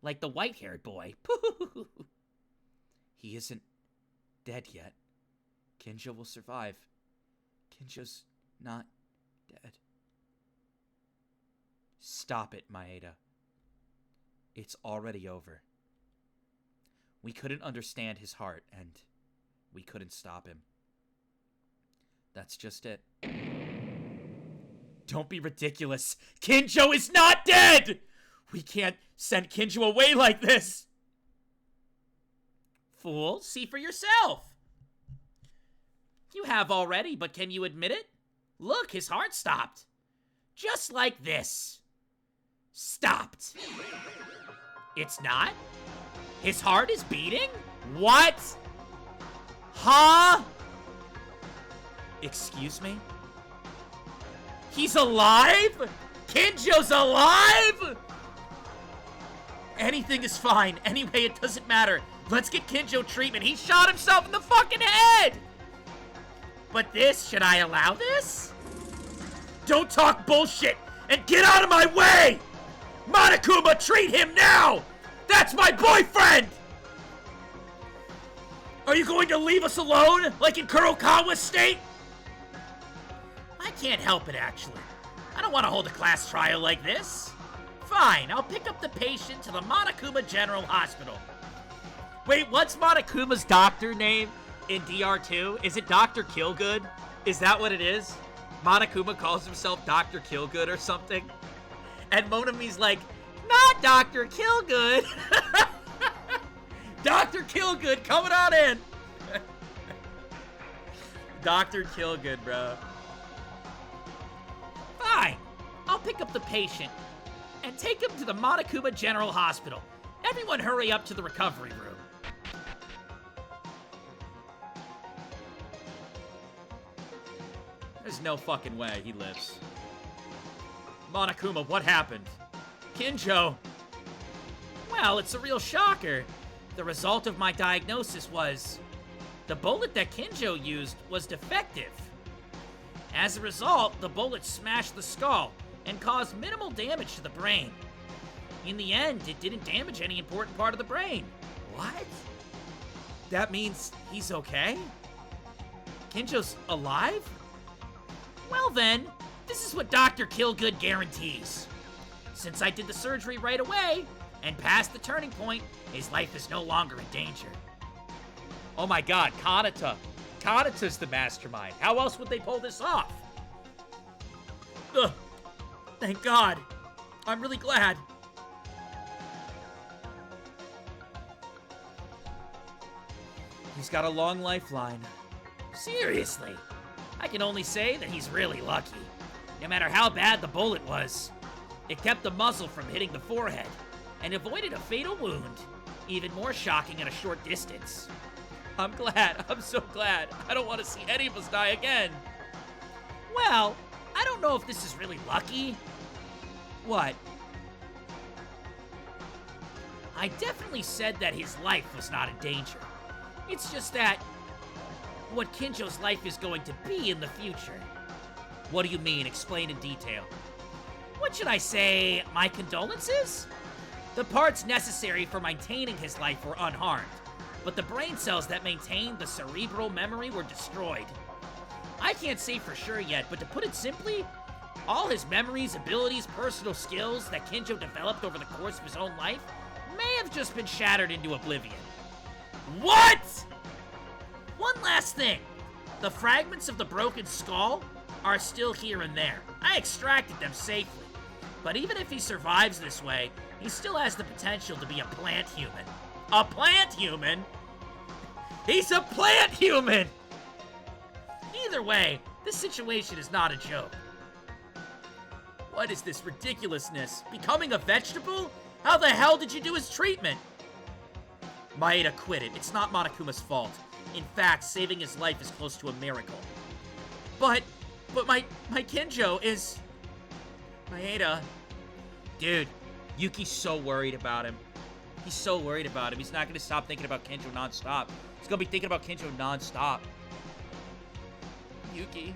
like the white-haired boy. He isn't dead yet. Kinjo will survive. Kinjo's not dead. Stop it, Maeda. It's already over. We couldn't understand his heart, and we couldn't stop him. That's just it. Don't be ridiculous. Kinjo is not dead! We can't send Kinjo away like this! Fool, see for yourself. You have already, but can you admit it? Look, his heart stopped. Just like this. Stopped. It's not? His heart is beating? What? Huh? Excuse me? He's alive? Kinjo's alive? Anything is fine. Anyway, it doesn't matter. Let's get Kinjo treatment. He shot himself in the fucking head! But this, should I allow this? Don't talk bullshit and get out of my way! Monokuma, treat him now! That's my boyfriend! Are you going to leave us alone, like in Kurokawa's state? I can't help it, actually. I don't want to hold a class trial like this. Fine, I'll pick up the patient to the Monokuma General Hospital. Wait, what's Monokuma's doctor name in DR2? Is it Dr. Killgood? Is that what it is? Monokuma calls himself Dr. Killgood or something? And Monami's like, not Dr. Killgood! Dr. Killgood, coming on in! Dr. Killgood, bro. Fine, I'll pick up the patient and take him to the Monokuma General Hospital. Everyone hurry up to the recovery room. There's no fucking way he lives. Monokuma, what happened? Kinjo! Well, it's a real shocker. The result of my diagnosis was the bullet that Kinjo used was defective. As a result, the bullet smashed the skull and caused minimal damage to the brain. In the end, it didn't damage any important part of the brain. What? That means he's okay? Kinjo's alive? Well then, this is what Dr. Killgood guarantees. Since I did the surgery right away and passed the turning point, his life is no longer in danger. Oh my god, Kanata. Kanata's the mastermind. How else would they pull this off? Ugh. Thank God. I'm really glad. He's got a long lifeline. Seriously, I can only say that he's really lucky. No matter how bad the bullet was, it kept the muzzle from hitting the forehead and avoided a fatal wound, even more shocking at a short distance. I'm glad. I'm so glad. I don't want to see any of us die again. Well, I don't know if this is really lucky. What? I definitely said that his life was not in danger. It's just that what Kinjo's life is going to be in the future. What do you mean? Explain in detail. What should I say? My condolences? The parts necessary for maintaining his life were unharmed, but the brain cells that maintain the cerebral memory were destroyed. I can't say for sure yet, but to put it simply, all his memories, abilities, personal skills that Kinjo developed over the course of his own life may have just been shattered into oblivion. What?! One last thing. The fragments of the broken skull are still here and there. I extracted them safely. But even if he survives this way, he still has the potential to be a plant human. A plant human? He's a plant human! Either way, this situation is not a joke. What is this ridiculousness? Becoming a vegetable? How the hell did you do his treatment? Maeda quit it. It's not Monokuma's fault. In fact, saving his life is close to a miracle. But my Kinjo is... Maeda. Dude, Yuki's so worried about him. He's so worried about him. He's not gonna stop thinking about Kinjo nonstop. He's gonna be thinking about Kinjo nonstop. Yuki,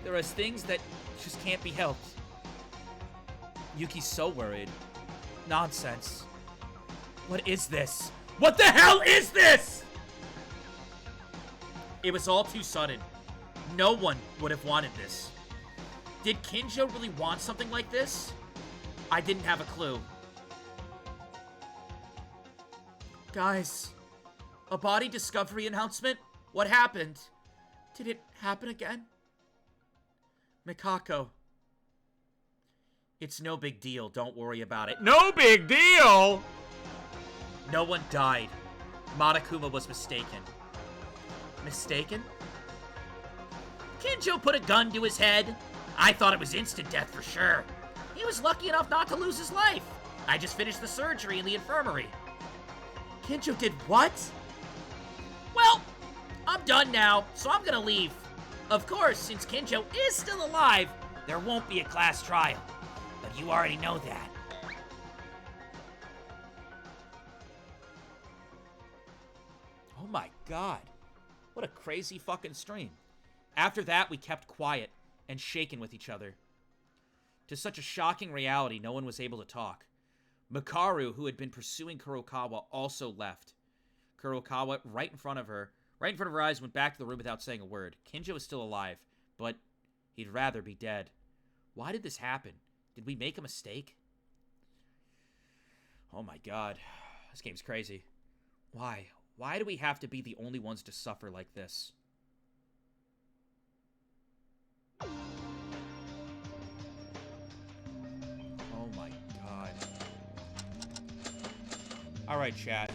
there are things that just can't be helped. Yuki's so worried. Nonsense. What is this? What the hell is this? It was all too sudden. No one would have wanted this. Did Kinjo really want something like this? I didn't have a clue. Guys, a body discovery announcement? What happened? Did it happen again? Mikako. It's no big deal. Don't worry about it. No big deal! No one died. Monokuma was mistaken. Mistaken? Kinjo put a gun to his head. I thought it was instant death for sure. He was lucky enough not to lose his life. I just finished the surgery in the infirmary. Kinjo did what? Well, I'm done now, so I'm gonna leave. Of course, since Kinjo is still alive, there won't be a class trial. But you already know that. Oh my god. What a crazy fucking stream. After that, we kept quiet and shaken with each other. To such a shocking reality, no one was able to talk. Makaru, who had been pursuing Kurokawa, also left. Kurokawa, right in front of her eyes, went back to the room without saying a word. Kinjo is still alive, but he'd rather be dead. Why did this happen? Did we make a mistake? Oh my god. This game's crazy. Why? Why do we have to be the only ones to suffer like this? Oh my god. Alright, chat.